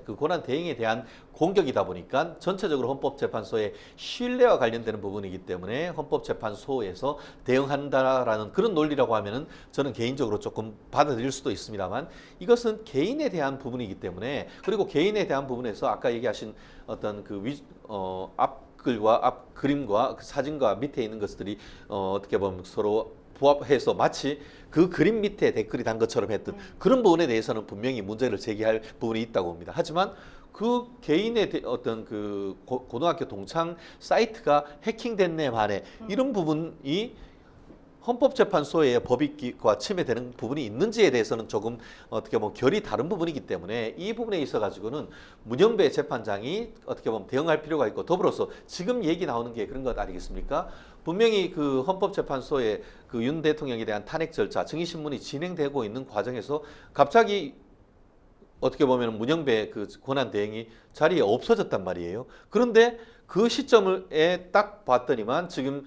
그 권한 대행에 대한 공격이다 보니까 전체적으로 헌법재판소의 신뢰와 관련되는 부분이기 때문에 헌법재판소에서 대응한다라는 그런 논리라고 하면은 저는 개인적으로 조금 받아들일 수도 있습니다만 이것은 개인에 대한 부분이기 때문에 그리고 개인에 대한 부분에서 아까 얘기하신 어떤 그 앞글과 앞 그림과 그 사진과 밑에 있는 것들이 어떻게 보면 서로 부합해서 마치 그 그림 밑에 댓글이 단 것처럼 했던 그런 부분에 대해서는 분명히 문제를 제기할 부분이 있다고 봅니다. 하지만 그 개인의 어떤 그 고등학교 동창 사이트가 해킹됐네 만에 이런 부분이 헌법재판소의 법익과 침해되는 부분이 있는지에 대해서는 조금 어떻게 보면 결이 다른 부분이기 때문에 이 부분에 있어 가지고는 문영배 재판장이 어떻게 보면 대응할 필요가 있고 더불어서 지금 얘기 나오는 게 그런 것 아니겠습니까? 분명히 그 헌법재판소의 그 윤 대통령에 대한 탄핵 절차, 증인신문이 진행되고 있는 과정에서 갑자기 어떻게 보면 문영배 그 권한 대행이 자리에 없어졌단 말이에요. 그런데 그 시점에 딱 봤더니만 지금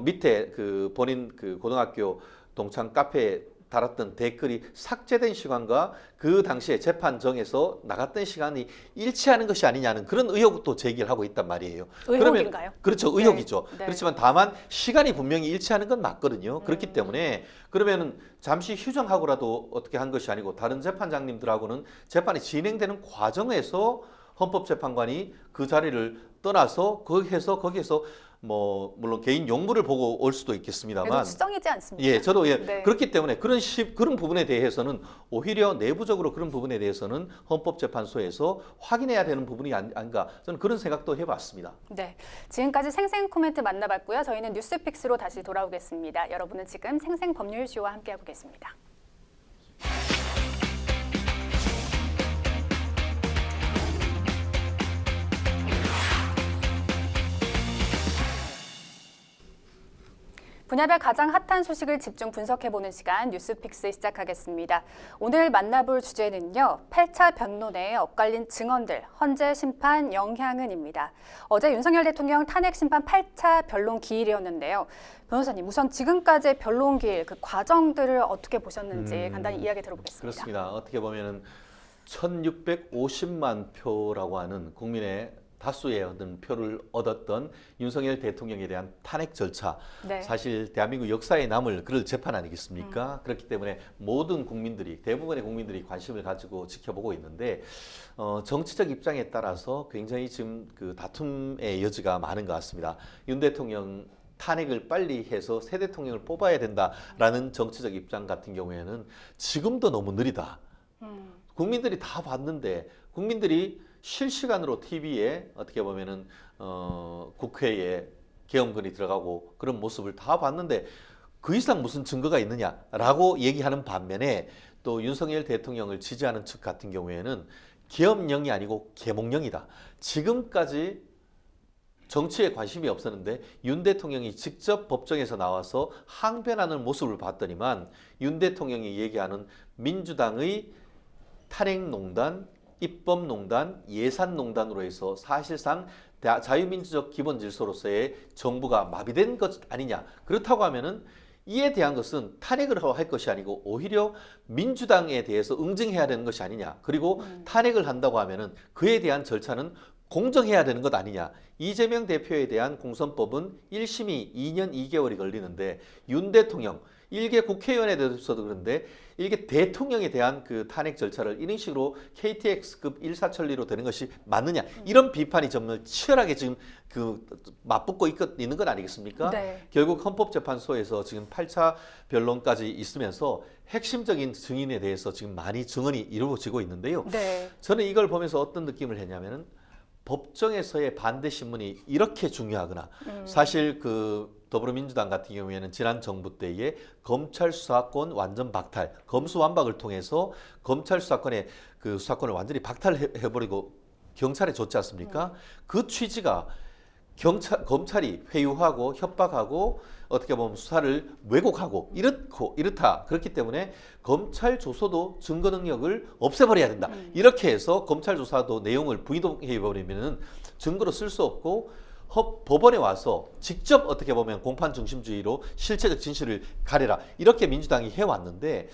밑에 그 본인 그 고등학교 동창 카페에 달았던 댓글이 삭제된 시간과 그 당시에 재판정에서 나갔던 시간이 일치하는 것이 아니냐는 그런 의혹도 제기를 하고 있단 말이에요. 의혹인가요? 그렇죠. 네. 의혹이죠. 네. 그렇지만 다만 시간이 분명히 일치하는 건 맞거든요. 그렇기 때문에 그러면은 잠시 휴정하고라도 어떻게 한 것이 아니고 다른 재판장님들하고는 재판이 진행되는 과정에서 헌법재판관이 그 자리를 떠나서 거기에서 뭐 물론 개인 용무를 보고 올 수도 있겠습니다만 그래도 수정이지 않습니까? 예, 저도 예, 네. 그렇기 때문에 그런 부분에 대해서는 오히려 내부적으로 그런 부분에 대해서는 헌법재판소에서 확인해야 되는 부분이 아닌가 저는 그런 생각도 해봤습니다. 네, 지금까지 생생 코멘트 만나봤고요. 저희는 뉴스픽스로 다시 돌아오겠습니다. 여러분은 지금 생생 법률쇼와 함께하고 계십니다. 분야별 가장 핫한 소식을 집중 분석해보는 시간 뉴스픽스 시작하겠습니다. 오늘 만나볼 주제는요. 8차 변론에 엇갈린 증언들, 헌재 심판 영향은입니다. 어제 윤석열 대통령 탄핵 심판 8차 변론 기일이었는데요. 변호사님, 우선 지금까지의 변론 기일, 그 과정들을 어떻게 보셨는지 간단히 이야기 들어보겠습니다. 그렇습니다. 어떻게 보면은 1,650만 표라고 하는 국민의 다수의 어떤 표를 얻었던 윤석열 대통령에 대한 탄핵 절차 네. 사실 대한민국 역사에 남을 그럴 재판 아니겠습니까? 그렇기 때문에 모든 국민들이 대부분의 국민들이 관심을 가지고 지켜보고 있는데 정치적 입장에 따라서 굉장히 지금 그 다툼의 여지가 많은 것 같습니다. 윤 대통령 탄핵을 빨리 해서 새 대통령을 뽑아야 된다라는 정치적 입장 같은 경우에는 지금도 너무 느리다. 국민들이 다 봤는데 국민들이 실시간으로 TV에 어떻게 보면은 국회에 계엄군이 들어가고 그런 모습을 다 봤는데 그 이상 무슨 증거가 있느냐라고 얘기하는 반면에 또 윤석열 대통령을 지지하는 측 같은 경우에는 계엄령이 아니고 계몽령이다. 지금까지 정치에 관심이 없었는데 윤 대통령이 직접 법정에서 나와서 항변하는 모습을 봤더니만 윤 대통령이 얘기하는 민주당의 탄핵농단, 입법농단, 예산농단으로 해서 사실상 자유민주적 기본질서로서의 정부가 마비된 것 아니냐. 그렇다고 하면은 이에 대한 것은 탄핵을 할 것이 아니고 오히려 민주당에 대해서 응징해야 되는 것이 아니냐. 그리고 탄핵을 한다고 하면은 그에 대한 절차는 공정해야 되는 것 아니냐. 이재명 대표에 대한 공선법은 1심이 2년 2개월이 걸리는데 윤 대통령, 일개 국회의원에 대해서도 그런데 이게 대통령에 대한 그 탄핵 절차를 이런 식으로 KTX급 일사천리로 되는 것이 맞느냐. 이런 비판이 정말 치열하게 지금 그 맞붙고 있는 것 아니겠습니까? 네. 결국 헌법재판소에서 지금 8차 변론까지 있으면서 핵심적인 증인에 대해서 지금 많이 증언이 이루어지고 있는데요. 네. 저는 이걸 보면서 어떤 느낌을 했냐면은 법정에서의 반대 신문이 이렇게 중요하구나. 사실 그 더불어민주당 같은 경우에는 지난 정부 때에 검찰 수사권 완전 박탈, 검수완박을 통해서 검찰 수사권의 그 수사권을 완전히 박탈해버리고 경찰에 줬지 않습니까? 그 취지가 검찰이 회유하고 협박하고 어떻게 보면 수사를 왜곡하고 이렇다. 그렇기 때문에 검찰 조서도 증거 능력을 없애버려야 된다. 이렇게 해서 검찰 조사도 내용을 부인해버리면 증거로 쓸 수 없고 법원에 와서 직접 어떻게 보면 공판 중심주의로 실체적 진실을 가려라. 이렇게 민주당이 해왔는데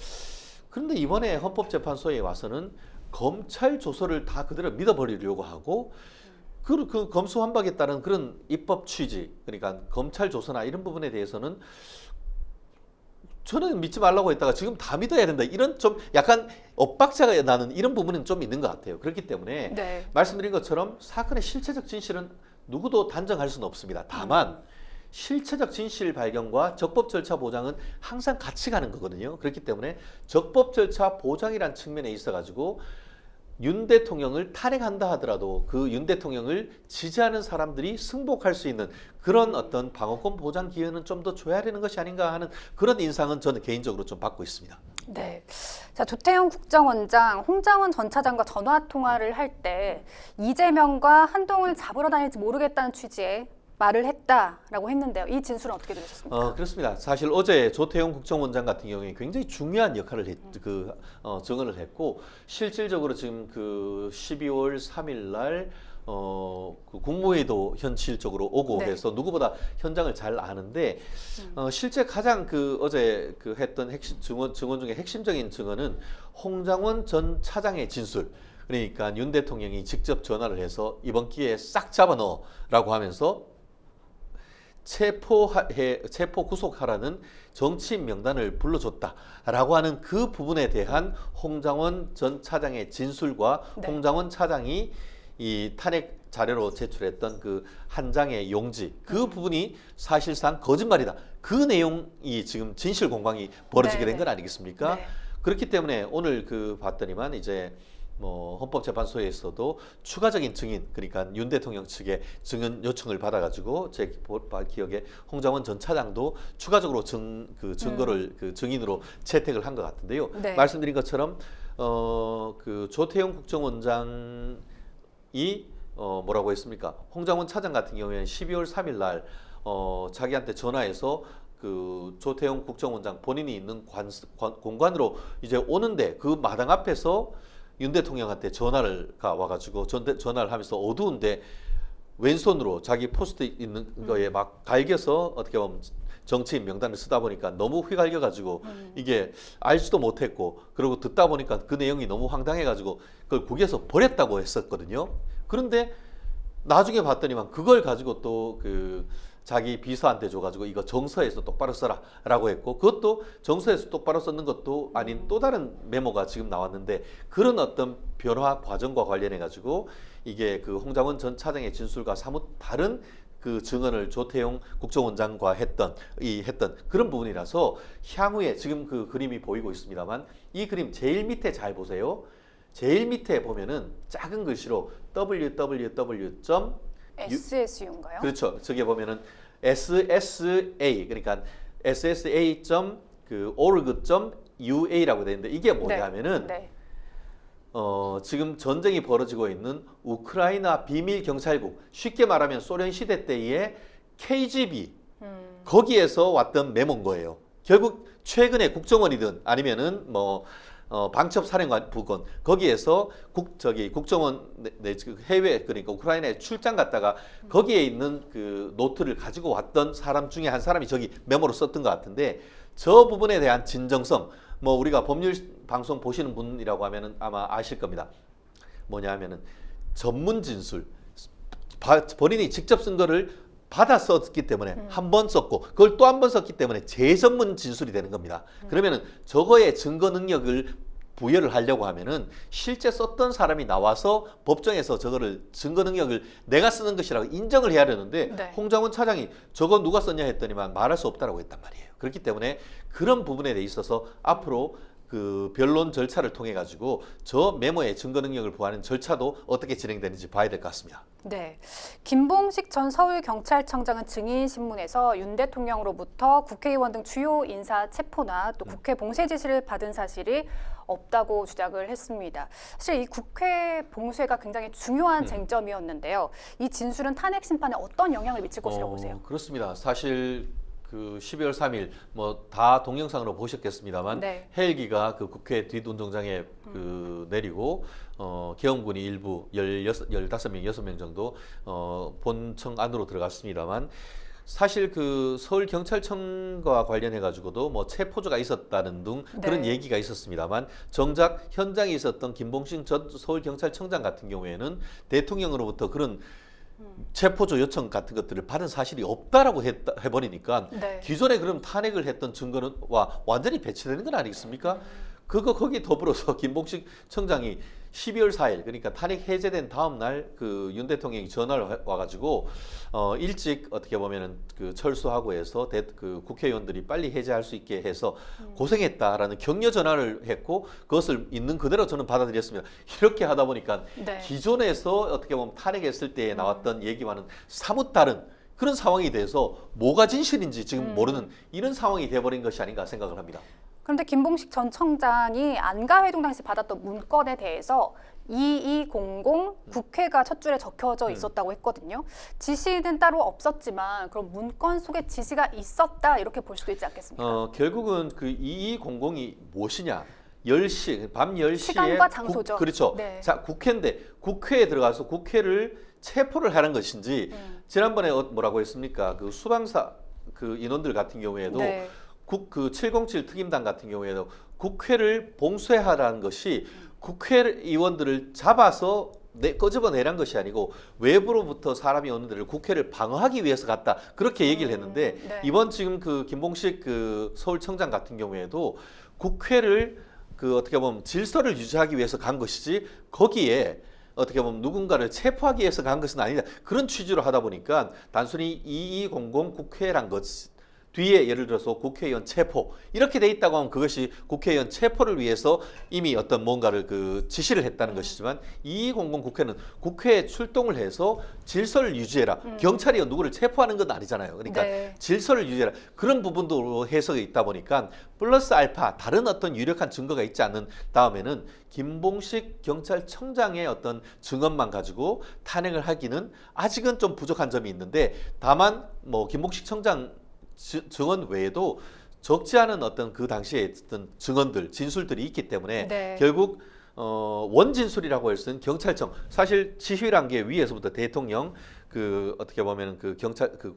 그런데 이번에 헌법재판소에 와서는 검찰 조서를 다 그대로 믿어버리려고 하고 그 검수완박에 따른 그런 입법 취지, 그러니까 검찰 조서나 이런 부분에 대해서는 저는 믿지 말라고 했다가 지금 다 믿어야 된다. 이런 좀 약간 엇박자가 나는 이런 부분은 좀 있는 것 같아요. 그렇기 때문에 네. 말씀드린 것처럼 사건의 실체적 진실은 누구도 단정할 수는 없습니다. 다만 실체적 진실 발견과 적법 절차 보장은 항상 같이 가는 거거든요. 그렇기 때문에 적법 절차 보장이란 측면에 있어가지고 윤 대통령을 탄핵한다 하더라도 그 윤 대통령을 지지하는 사람들이 승복할 수 있는 그런 어떤 방어권 보장 기회는 좀 더 줘야 되는 것이 아닌가 하는 그런 인상은 저는 개인적으로 좀 받고 있습니다. 네. 자, 조태용 국정원장, 홍장원 전 차장과 전화 통화를 할 때 이재명과 한동훈을 잡으러 다닐지 모르겠다는 취지의 말을 했다라고 했는데요. 이 진술은 어떻게 들으셨습니까? 그렇습니다. 사실 어제 조태용 국정원장 같은 경우에 굉장히 중요한 역할을 증언을 했고 실질적으로 지금 그 12월 3일 날 그 국무회의도 현실적으로 오고 네. 해서 누구보다 현장을 잘 아는데 실제 가장 그 어제 그 했던 핵심 증언 중에 핵심적인 증언은 홍장원 전 차장의 진술. 그러니까 윤 대통령이 직접 전화를 해서 이번 기회에 싹 잡아넣어라고 하면서 체포 구속하라는 정치인 명단을 불러줬다라고 하는 그 부분에 대한 홍장원 전 차장의 진술과 네. 홍장원 차장이 이 탄핵 자료로 제출했던 그 한 장의 용지 그 부분이 사실상 거짓말이다. 그 내용이 지금 진실 공방이 벌어지게 된 건 아니겠습니까? 네. 그렇기 때문에 오늘 그 봤더니만 이제 뭐 헌법재판소에서도 추가적인 증인, 그러니까 윤 대통령 측의 증인 요청을 받아가지고 제 기억에 홍장원 전 차장도 추가적으로 증거를 그 증인으로 채택을 한 것 같은데요. 네. 말씀드린 것처럼 그 조태용 국정원장이 뭐라고 했습니까? 홍장원 차장 같은 경우에는 12월 3일 날 자기한테 전화해서 그 조태용 국정원장 본인이 있는 공간으로 이제 오는데 그 마당 앞에서 윤 대통령한테 전화가 와가지고 전화를 하면서 어두운데 왼손으로 자기 포스트 있는 거에 막 갈겨서 어떻게 보면 정치인 명단을 쓰다 보니까 너무 휘갈겨가지고 이게 알지도 못했고 그리고 듣다 보니까 그 내용이 너무 황당해가지고 그걸 국에서 버렸다고 했었거든요. 그런데 나중에 봤더니만 그걸 가지고 또 그 자기 비서한테 줘가지고 이거 정서에서 똑바로 써라라고 했고 그것도 정서에서 똑바로 썼는 것도 아닌 또 다른 메모가 지금 나왔는데 그런 어떤 변화 과정과 관련해가지고 이게 그 홍장원 전 차장의 진술과 사뭇 다른 그 증언을 조태용 국정원장과 했던 그런 부분이라서 향후에 지금 그 그림이 보이고 있습니다만 이 그림 제일 밑에 잘 보세요. 제일 밑에 보면은 작은 글씨로 www. SSU인가요? 그렇죠. 저기 보면은 SSA 그러니까 ssa.org.ua라고 되어 있는데 이게 뭐냐면은 네. 지금 전쟁이 벌어지고 있는 우크라이나 비밀 경찰국 쉽게 말하면 소련 시대 때의 KGB 거기에서 왔던 메모인 거예요. 결국 최근에 국정원이든 아니면은 뭐 방첩사령관 부근 거기에서 국정원 해외 그러니까 우크라이나에 출장 갔다가 거기에 있는 그 노트를 가지고 왔던 사람 중에 한 사람이 저기 메모로 썼던 것 같은데 저 부분에 대한 진정성 뭐 우리가 법률 방송 보시는 분이라고 하면은 아마 아실 겁니다. 뭐냐 하면은 전문 진술 본인이 직접 쓴 거를 받아 썼기 때문에 한 번 썼고 그걸 또 한 번 썼기 때문에 재전문 진술이 되는 겁니다. 그러면은 저거에 증거 능력을 부여를 하려고 하면은 실제 썼던 사람이 나와서 법정에서 저거를 증거 능력을 내가 쓰는 것이라고 인정을 해야 되는데 네. 홍장원 차장이 저거 누가 썼냐 했더니만 말할 수 없다라고 했단 말이에요. 그렇기 때문에 그런 부분에 대해 있어서 앞으로 그 변론 절차를 통해 가지고 저 메모의 증거 능력을 부여하는 절차도 어떻게 진행되는지 봐야 될 것 같습니다. 네, 김봉식 전 서울경찰청장은 증인신문에서 윤 대통령으로부터 국회의원 등 주요 인사 체포나 또 국회 봉쇄 지시를 받은 사실이 없다고 주장을 했습니다. 사실 이 국회 봉쇄가 굉장히 중요한 쟁점이었는데요. 이 진술은 탄핵 심판에 어떤 영향을 미칠 것이라고 보세요? 그렇습니다. 사실 그 12월 3일 뭐 다 동영상으로 보셨겠습니다만 네. 헬기가 그 국회 뒷운동장에 그 내리고 계엄군이 일부 15명, 6명 정도 본청 안으로 들어갔습니다만 사실 그 서울경찰청과 관련해 가지고도 뭐 체포조가 있었다는 등 그런 네. 얘기가 있었습니다만 정작 현장에 있었던 김봉식 전 서울경찰청장 같은 경우에는 대통령으로부터 그런 체포조 요청 같은 것들을 받은 사실이 없다라고 해버리니까 네. 기존에 그럼 탄핵을 했던 증거는 완전히 배치되는 건 아니겠습니까? 그거 거기 더불어서 김봉식 청장이 12월 4일 그러니까 탄핵 해제된 다음 날 그 윤 대통령이 전화를 와가지고 일찍 어떻게 보면은 그 철수하고 해서 그 국회의원들이 빨리 해제할 수 있게 해서 고생했다라는 격려 전화를 했고 그것을 있는 그대로 저는 받아들였습니다. 이렇게 하다 보니까 네. 기존에서 어떻게 보면 탄핵했을 때 나왔던 얘기와는 사뭇 다른 그런 상황이 돼서 뭐가 진실인지 지금 모르는 이런 상황이 돼버린 것이 아닌가 생각을 합니다. 그런데 김봉식 전 청장이 안가회동 당시 받았던 문건에 대해서 2200 국회가 첫 줄에 적혀져 있었다고 했거든요. 지시는 따로 없었지만 그럼 문건 속에 지시가 있었다 이렇게 볼 수도 있지 않겠습니까? 결국은 그 2200이 무엇이냐? 10시, 밤 10시에 시간과 장소죠. 그렇죠. 네. 자, 국회인데 국회에 들어가서 국회를 체포를 하는 것인지 지난번에 뭐라고 했습니까? 그 수방사 그 인원들 같은 경우에도 네. 그 707 특임단 같은 경우에도 국회를 봉쇄하라는 것이 국회의원들을 잡아서 끄집어내란 것이 아니고 외부로부터 사람이 오는 데를 국회를 방어하기 위해서 갔다 그렇게 얘기를 했는데 네. 이번 지금 그 김봉식 그 서울청장 같은 경우에도 국회를 그 어떻게 보면 질서를 유지하기 위해서 간 것이지 거기에 어떻게 보면 누군가를 체포하기 위해서 간 것은 아니다 그런 취지로 하다 보니까 단순히 2200 국회란 것 뒤에 예를 들어서 국회의원 체포 이렇게 돼 있다고 하면 그것이 국회의원 체포를 위해서 이미 어떤 뭔가를 그 지시를 했다는 것이지만 2200 국회는 국회에 출동을 해서 질서를 유지해라. 경찰이 누구를 체포하는 건 아니잖아요. 그러니까 네. 질서를 유지해라. 그런 부분도 해석이 있다 보니까 플러스 알파 다른 어떤 유력한 증거가 있지 않는 다음에는 김봉식 경찰청장의 어떤 증언만 가지고 탄핵을 하기는 아직은 좀 부족한 점이 있는데 다만 뭐 김봉식 청장 증언 외에도 적지 않은 어떤 그 당시에 어떤 증언들, 진술들이 있기 때문에 네. 결국 원진술이라고 할 수 있는 경찰청 사실 지휘란 게 위에서부터 대통령 그 어떻게 보면 그 경찰 그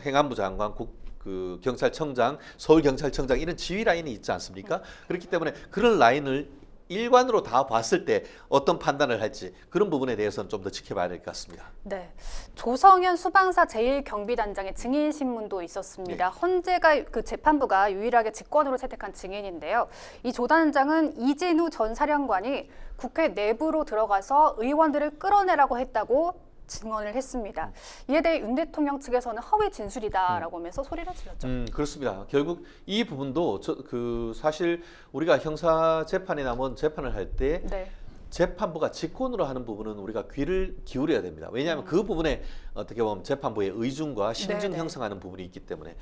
행안부 장관 그 경찰청장, 서울경찰청장 이런 지휘 라인이 있지 않습니까? 그렇기 때문에 그런 라인을 일관으로 다 봤을 때 어떤 판단을 할지 그런 부분에 대해서는 좀 더 지켜봐야 될 것 같습니다. 네, 조성현 수방사 제1경비단장의 증인 신문도 있었습니다. 헌재가 그 재판부가 유일하게 직권으로 채택한 증인인데요. 이 조 단장은 이진우 전 사령관이 국회 내부로 들어가서 의원들을 끌어내라고 했다고 증언을 했습니다. 이에 대해 윤 대통령 측에서는 허위 진술이다라고 하면서 소리를 질렀죠. 그렇습니다. 결국 이 부분도 그 사실 우리가 형사 재판이나 뭔 재판을 할 때 네. 재판부가 직권으로 하는 부분은 우리가 귀를 기울여야 됩니다. 왜냐하면 그 부분에 어떻게 보면 재판부의 의중과 심증 네네. 형성하는 부분이 있기 때문에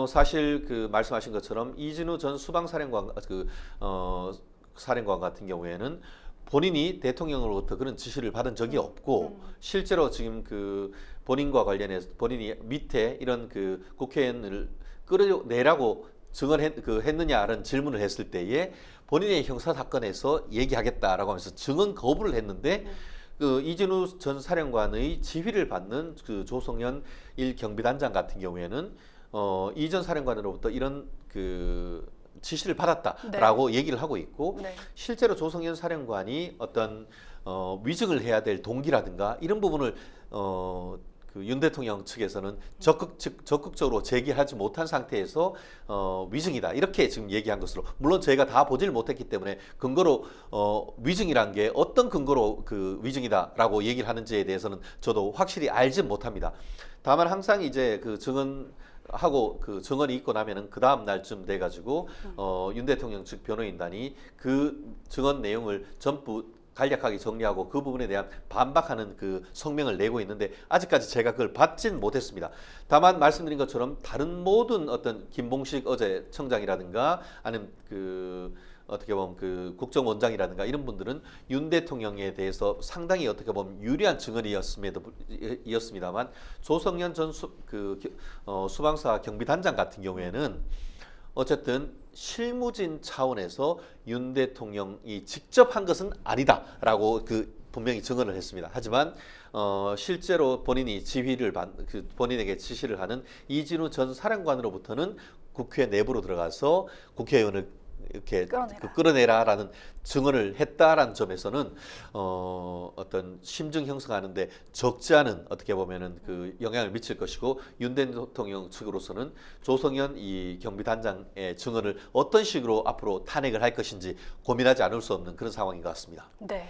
사실 그 말씀하신 것처럼 이진우 전 수방사령관 사령관 같은 경우에는 본인이 대통령으로부터 그런 지시를 받은 적이 없고 실제로 지금 그 본인과 관련해서 본인이 밑에 이런 그 국회의원을 끌어내라고 했느냐라는 질문을 했을 때에 본인의 형사 사건에서 얘기하겠다라고 하면서 증언 거부를 했는데 그 이진우 전 사령관의 지휘를 받는 그 조성현 1경비단장 같은 경우에는 이 전 사령관으로부터 이런 그 지시를 받았다라고 얘기를 하고 있고 네. 실제로 조성현 사령관이 어떤 위증을 해야 될 동기라든가 이런 부분을 그 윤 대통령 측에서는 적극적으로 제기하지 못한 상태에서 위증이다 이렇게 지금 얘기한 것으로, 물론 저희가 다 보지를 못했기 때문에 근거로 위증이란 게 어떤 근거로 그 위증이다라고 얘기를 하는지에 대해서는 저도 확실히 알지 못합니다. 다만 항상 이제 그 증언하고 그 증언이 있고 나면은 그 다음 날쯤 돼가지고 윤 대통령 측 변호인단이 그 증언 내용을 전부 간략하게 정리하고 그 부분에 대한 반박하는 그 성명을 내고 있는데 아직까지 제가 그걸 받진 못했습니다. 다만 말씀드린 것처럼 다른 모든 어떤 김봉식 어제 청장이라든가 아니면 그 어떻게 보면 그 국정원장이라든가 이런 분들은 윤 대통령에 대해서 상당히 어떻게 보면 유리한 증언이었습니다만 조성현 전 수방사 경비단장 같은 경우에는 어쨌든 실무진 차원에서 윤 대통령이 직접 한 것은 아니다라고 그 분명히 증언을 했습니다. 하지만 실제로 본인이 본인에게 지시를 하는 이진우 전 사령관으로부터는 국회 내부로 들어가서 국회의원을 이렇게 끌어내라라는 증언을 했다라는 점에서는 어떤 심증 형성하는데 적지 않은 어떻게 보면은 그 영향을 미칠 것이고 윤 대통령 측으로서는 조성현 이 경비단장의 증언을 어떤 식으로 앞으로 탄핵을 할 것인지 고민하지 않을 수 없는 그런 상황인 것 같습니다. 네,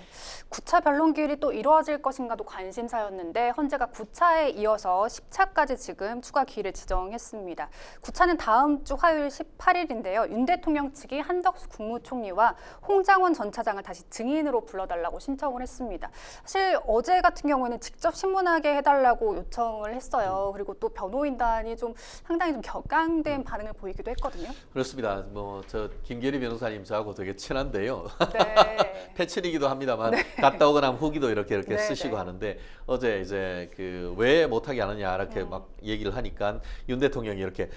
9차 변론기일이 또 이루어질 것인가도 관심사였는데 헌재가 9차에 이어서 10차까지 지금 추가 기일을 지정했습니다. 9차는 다음 주 화요일 18일인데요. 윤 대통령 측이 한덕수 국무총리와 홍장원 전 차장을 다시 증인으로 불러달라고 신청을 했습니다. 사실 어제 같은 경우는 직접 신문하게 해달라고 요청을 했어요. 그리고 또 변호인단이 좀 상당히 좀 격앙된 반응을 보이기도 했거든요. 그렇습니다. 뭐 저 김계리 변호사님 저하고 되게 친한데요. 네. 패친이기도 합니다만 갔다 오고 나면 후기도 이렇게 네, 쓰시고 네. 하는데 어제 이제 그 왜 못하게 하느냐 이렇게 막 얘기를 하니까 윤 대통령이 이렇게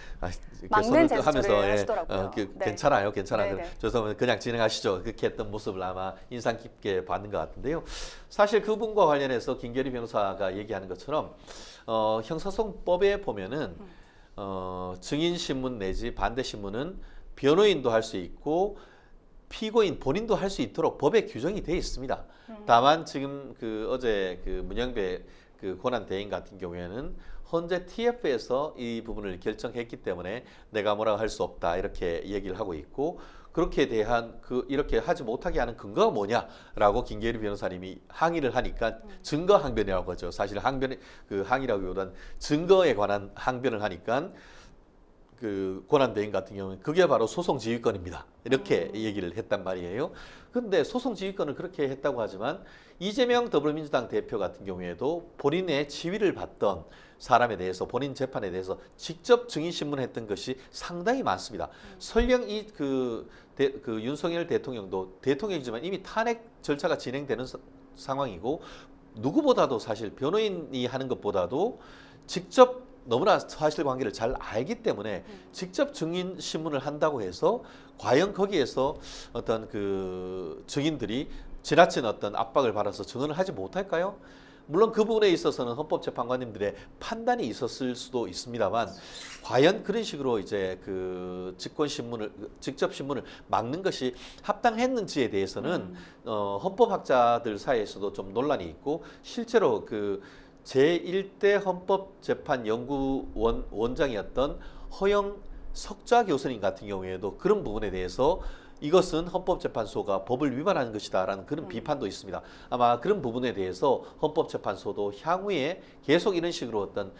막는 손을 제스처를 하시더라고요. 네. 네. 괜찮아요. 네, 네. 죄송합니다. 그냥 진행하시죠. 그렇게 했던 모습을 아마 인상 깊게 봤는 것 같은데요. 사실 그분과 관련해서 김계리 변호사가 얘기하는 것처럼 형사소송법에 보면은 증인 신문 내지 반대 신문은 변호인도 할 수 있고 피고인 본인도 할 수 있도록 법에 규정이 되어 있습니다. 다만 지금 그 어제 그 문영배 그 권한 대행 같은 경우에는 헌재 TF에서 이 부분을 결정했기 때문에 내가 뭐라고 할 수 없다 이렇게 얘기를 하고 있고, 그렇게 대한 이렇게 하지 못하게 하는 근거가 뭐냐라고 김계리 변호사님이 항의를 하니까 증거 항변이라고 하죠. 사실 항의라기보다는 증거에 관한 항변을 하니까 그 권한 대행 같은 경우는 그게 바로 소송 지휘권입니다. 이렇게 얘기를 했단 말이에요. 그런데 소송 지휘권을 그렇게 했다고 하지만 이재명 더불어민주당 대표 같은 경우에도 본인의 지위를 받던 사람에 대해서 본인 재판에 대해서 직접 증인 신문했던 것이 상당히 많습니다. 설령 그 윤석열 대통령도 대통령이지만 이미 탄핵 절차가 진행되는 상황이고 누구보다도 사실 변호인이 하는 것보다도 직접 너무나 사실관계를 잘 알기 때문에 직접 증인 신문을 한다고 해서 과연 거기에서 어떤 그 증인들이 지나친 어떤 압박을 받아서 증언을 하지 못할까요? 물론 그 부분에 있어서는 헌법재판관님들의 판단이 있었을 수도 있습니다만 과연 그런 식으로 이제 그 직접 신문을 막는 것이 합당했는지에 대해서는 헌법학자들 사이에서도 좀 논란이 있고, 실제로 그 제1대 헌법재판연구원 원장이었던 허영 석좌 교수님 같은 경우에도 그런 부분에 대해서 이것은 헌법재판소가 법을 위반하는 것이다라는 그런 비판도 있습니다. 아마 그런 부분에 대해서 헌법재판소도 향후에 계속 이런 식으로 어떤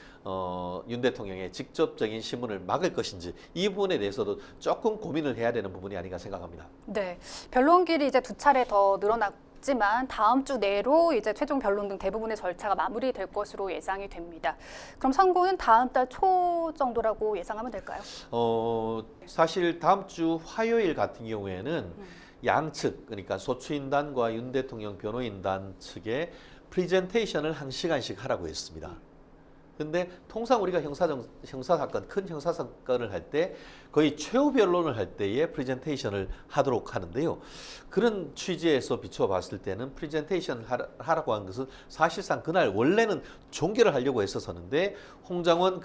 윤 대통령의 직접적인 신문을 막을 것인지 이 부분에 대해서도 조금 고민을 해야 되는 부분이 아닌가 생각합니다. 네, 변론길이 이제 2차례 더 늘어났지만 다음 주 내로 이제 최종 변론 등 대부분의 절차가 마무리될 것으로 예상이 됩니다. 그럼 선고는 다음 달 초 정도라고 예상하면 될까요? 사실 다음 주 화요일 같은 경우에는 양측, 그러니까 소추인단과 윤 대통령 변호인단 측에 프리젠테이션을 1시간씩 하라고 했습니다. 근데 통상 우리가 형사사건, 큰 형사사건을 할 때 거의 최후 변론을 할 때에 프리젠테이션을 하도록 하는데요. 그런 취지에서 비춰봤을 때는 프리젠테이션을 하라고 한 것은 사실상 그날 원래는 종결을 하려고 했었는데 홍장원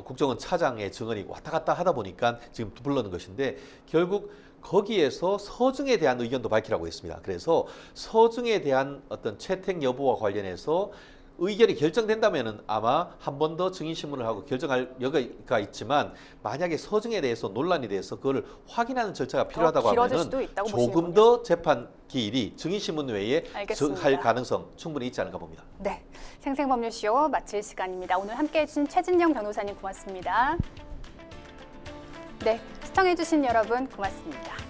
국정원 차장의 증언이 왔다 갔다 하다 보니까 지금 불러는 것인데 결국 거기에서 서증에 대한 의견도 밝히라고 했습니다. 그래서 서증에 대한 어떤 채택 여부와 관련해서 의견이 결정된다면은 아마 한 번 더 증인신문을 하고 결정할 여지가 있지만 만약에 서증에 대해서 논란이 돼서 그걸 확인하는 절차가 필요하다고 길어질 하면은 수도 있다고 조금 보시는군요. 더 재판 기일이 증인신문 외에 알겠습니다. 할 가능성 충분히 있지 않을까 봅니다. 네, 생생법률쇼 마칠 시간입니다. 오늘 함께해 주신 최진영 변호사님 고맙습니다. 네, 시청해 주신 여러분 고맙습니다.